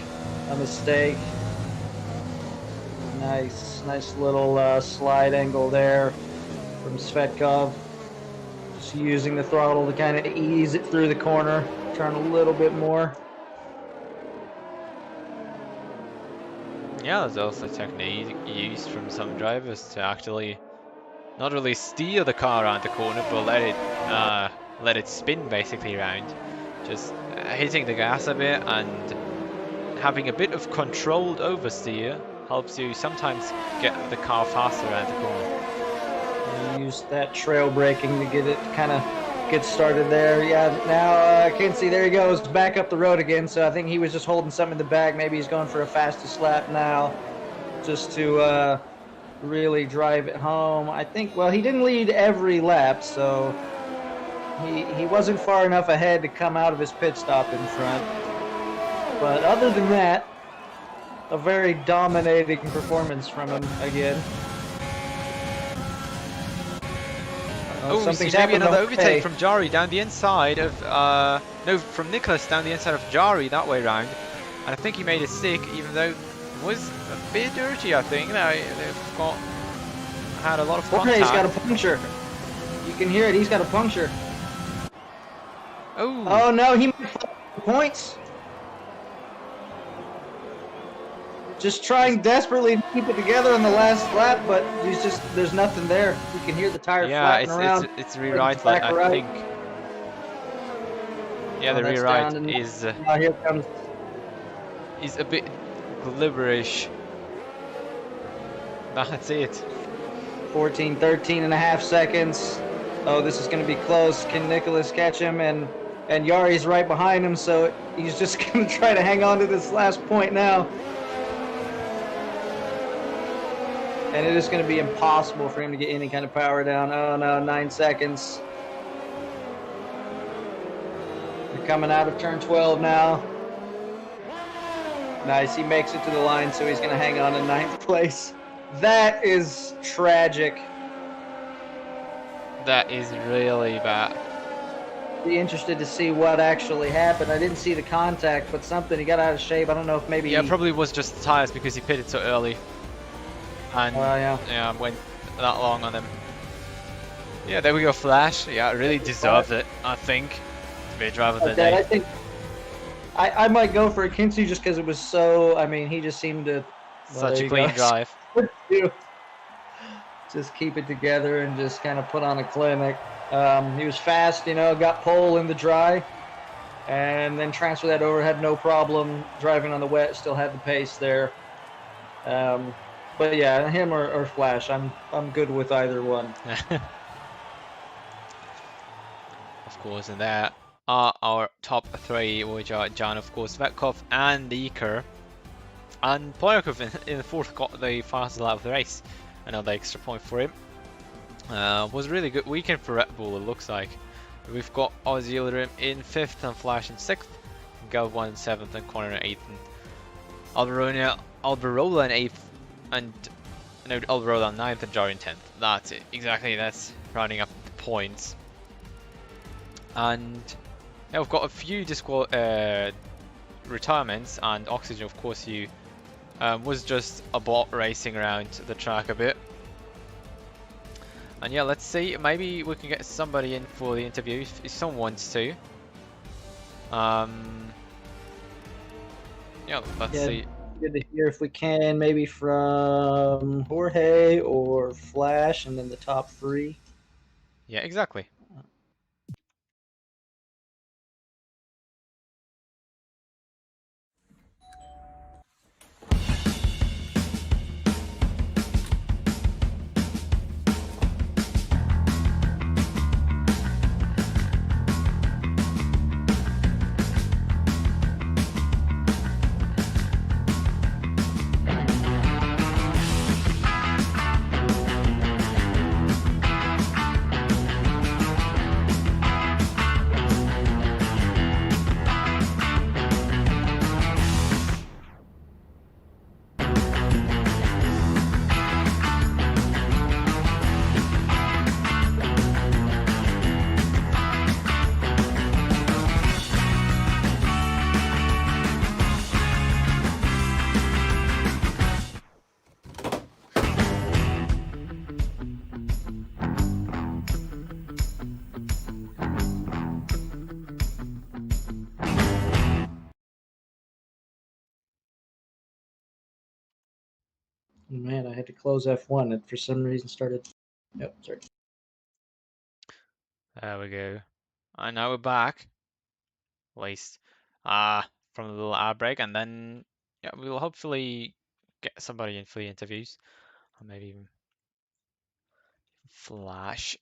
a mistake. Nice little slide angle there from Svetkov. Just using the throttle to kind of ease it through the corner, turn a little bit more. Yeah, there's also a technique used from some drivers to actually not really steer the car around the corner, but let it spin basically around. Just hitting the gas a bit and having a bit of controlled oversteer helps you sometimes get the car faster around the corner. Use that trail braking to get it kind of get started there. Yeah, now Akinci, there he goes, back up the road again. So I think he was just holding something in the bag. Maybe he's going for a fastest lap now, just to really drive it home. I think, well, he didn't lead every lap, so he wasn't far enough ahead to come out of his pit stop in front. But other than that, a very dominating performance from him again. Oh, we see something's maybe happened. another Okay. overtake from Jari down the inside of, no, from Nicholas down the inside of Jari that way round. And I think he made it sick, even though it was a bit dirty, I think. They've had a lot of contact. Jorge's got a puncture. You can hear it, he's got a puncture. Oh, Oh no, he made points. Just trying desperately to keep it together on the last lap, but there's nothing there. You can hear the tire yeah, flapping around. it's rear right, like, I think. Yeah, the that's rear right down, and is now here comes a bit glibberish. That's it. 13 and a half seconds. Oh, this is going to be close. Can Nicholas catch him? And Yari's right behind him, so he's just going to try to hang on to this last point now. And it is going to be impossible for him to get any kind of power down. Oh no, 9 seconds. They're coming out of turn 12 now. Nice, he makes it to the line, so he's going to hang on in 9th place. That is tragic. That is really bad. Be interested to see what actually happened. I didn't see the contact, but something, he got out of shape. I don't know if maybe Yeah, probably was just the tires because he pitted so early. And yeah, went that long on him. Yeah, there we go, Flash. Yeah, really deserved it, I think, to be a driver of the day. I think I might go for a Kinsey just because it was so. I mean, he just seemed to Such a clean drive. Just keep it together and just kind of put on a clinic. He was fast, you know, got pole in the dry, and then transfer that over. Had no problem driving on the wet. Still had the pace there. But yeah, him or Flash, I'm good with either one. Of course, and there are our top three, which are John, of course, Vetkov, and Iker. And Polyakov in the fourth got the fastest lap of the race. Another extra point for him. Was a really good weekend for Red Bull, it looks like. We've got Ozzy Ilderim in 5th and Flash in 6th. Galvan in 7th and Connor in 8th. Alberola in 8th. And no, Alberola in 9th and Jari in 10th. That's it. Exactly, that's rounding up the points. And yeah, we've got a few retirements, and Oxygen, of course, you was just a bot racing around the track a bit. And yeah, let's see, maybe we can get somebody in for the interview if someone wants to. Yeah, let's see. Good to hear if we can, maybe from Jorge or Flash, and then the top 3. Yeah, exactly. Man, I had to close F1. It for some reason started. Nope, sorry. There we go. And now we're back. At least from the little ad break, and then yeah, we'll hopefully get somebody in for the interviews. Or maybe even Flash.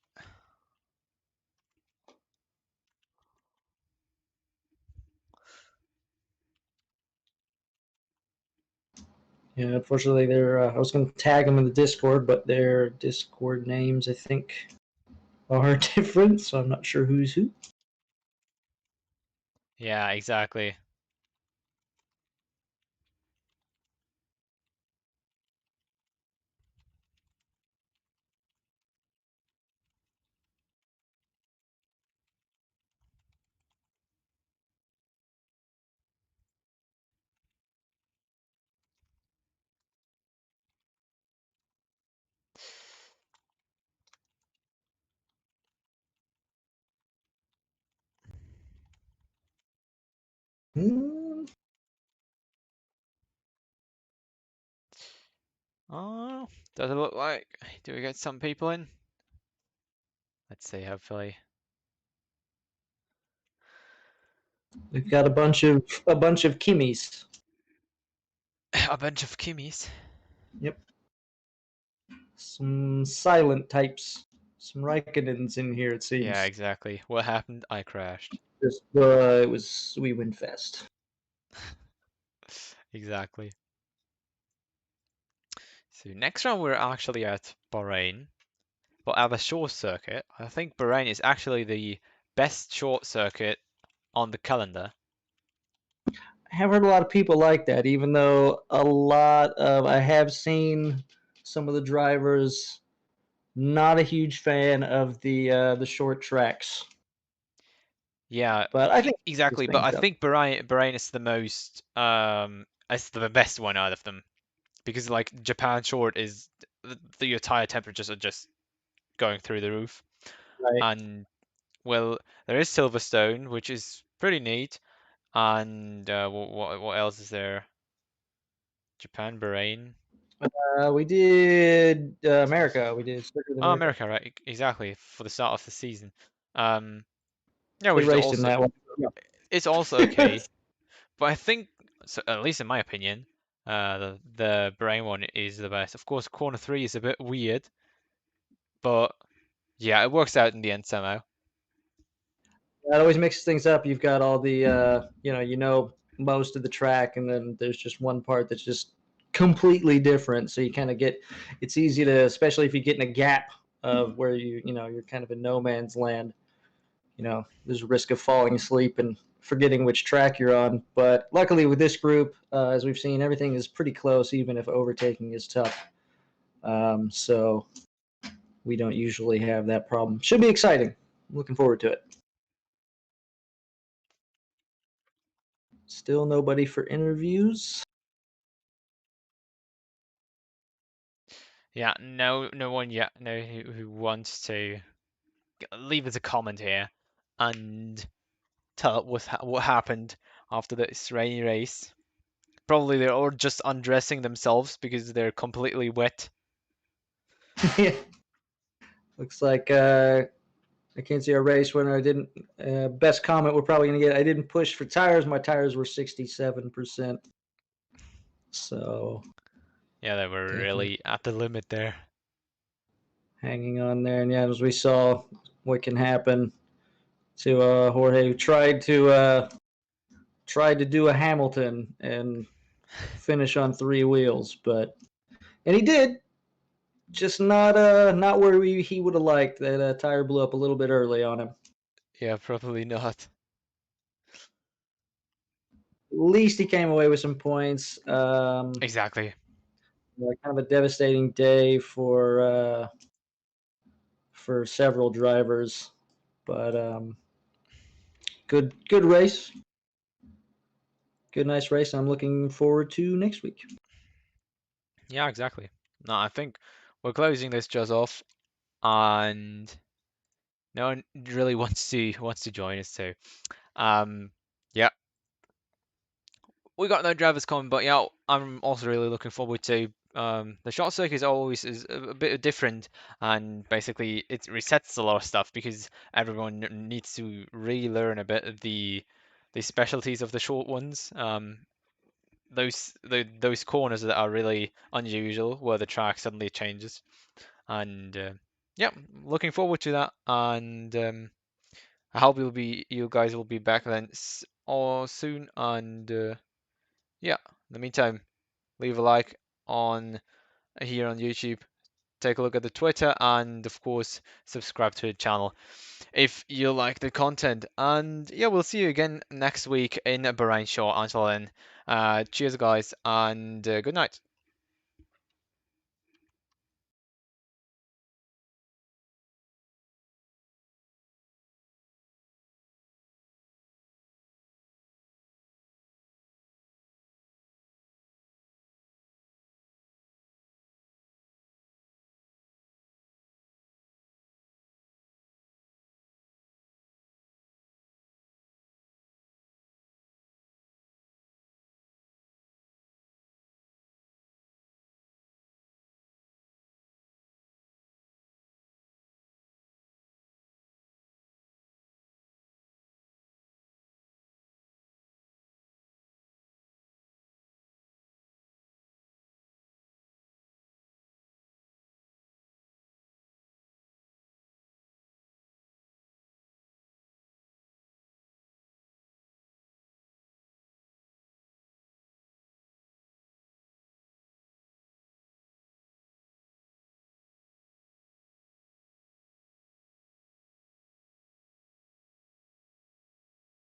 Yeah, unfortunately, I was going to tag them in the Discord, but their Discord names, I think, are different, so I'm not sure who's who. Yeah, exactly. Hmm. Oh, does it look like? Do we get some people in? Let's see, hopefully. We've got a bunch of Kimmies. A bunch of Kimmies. Yep. Some silent types. Some Raikkonens in here, it Yeah, seems. exactly. What happened? I crashed. Just it was we win fest. Exactly. So next round we're actually at Bahrain, but at the short circuit. I think Bahrain is actually the best short circuit on the calendar. I have heard a lot of people like that, even though I have seen some of the drivers not a huge fan of the short tracks. Yeah, But I think this exactly. But I thing's up. think Bahrain is the most is the best one out of them because like Japan short is your tire temperatures are just going through the roof, Right. and well there is Silverstone which is pretty neat, and what else is there? Japan, Bahrain. We did America. We did Circuit of Oh, America. America, right? Exactly for the start of the season. Um, yeah, They which is raced in also that one. it's also okay. But I think, so at least in my opinion, the brain one is the best. Of course, corner three is a bit weird, but yeah, it works out in the end somehow. That always mixes things up. You've got all the most of the track, and then there's just one part that's just completely different. So you kind of get it's easy to, especially if you get in a gap of where you're kind of in no man's land. There's a risk of falling asleep and forgetting which track you're on. But luckily with this group, as we've seen, everything is pretty close, even if overtaking is tough. So we don't usually have that problem. Should be exciting. I'm looking forward to it. Still nobody for interviews. Yeah, no one yet no who wants to leave us a comment here and tell us what happened after this rainy race. Probably they're all just undressing themselves because they're completely wet. Yeah. Looks like I can't see our race winner. I didn't. Best comment we're probably going to get. I didn't push for tires. My tires were 67%. So Yeah, they were definitely really at the limit there. hanging on there. And yeah, as we saw, what can happen to Jorge, who tried to do a Hamilton and finish on three wheels, and he did. Just not where he would have liked. That tire blew up a little bit early on him. Yeah, probably not. At least he came away with some points. Exactly. Kind of a devastating day for several drivers, but good race, good nice race. I'm looking forward to next week. Yeah, exactly. No, I think we're closing this just off, and no one really wants to join us too. Um, yeah, we got no drivers coming, but yeah, I'm also really looking forward to. The short circuit is always is a bit different, and basically it resets a lot of stuff because everyone needs to relearn a bit of the specialties of the short ones. Those corners that are really unusual where the track suddenly changes, and yeah, looking forward to that, and I hope you guys will be back then or soon, and yeah, in the meantime, leave a like on here on YouTube, take a look at the Twitter, and of course subscribe to the channel if you like the content. And yeah, we'll see you again next week in Bahrain Show. Until then, cheers guys, and good night.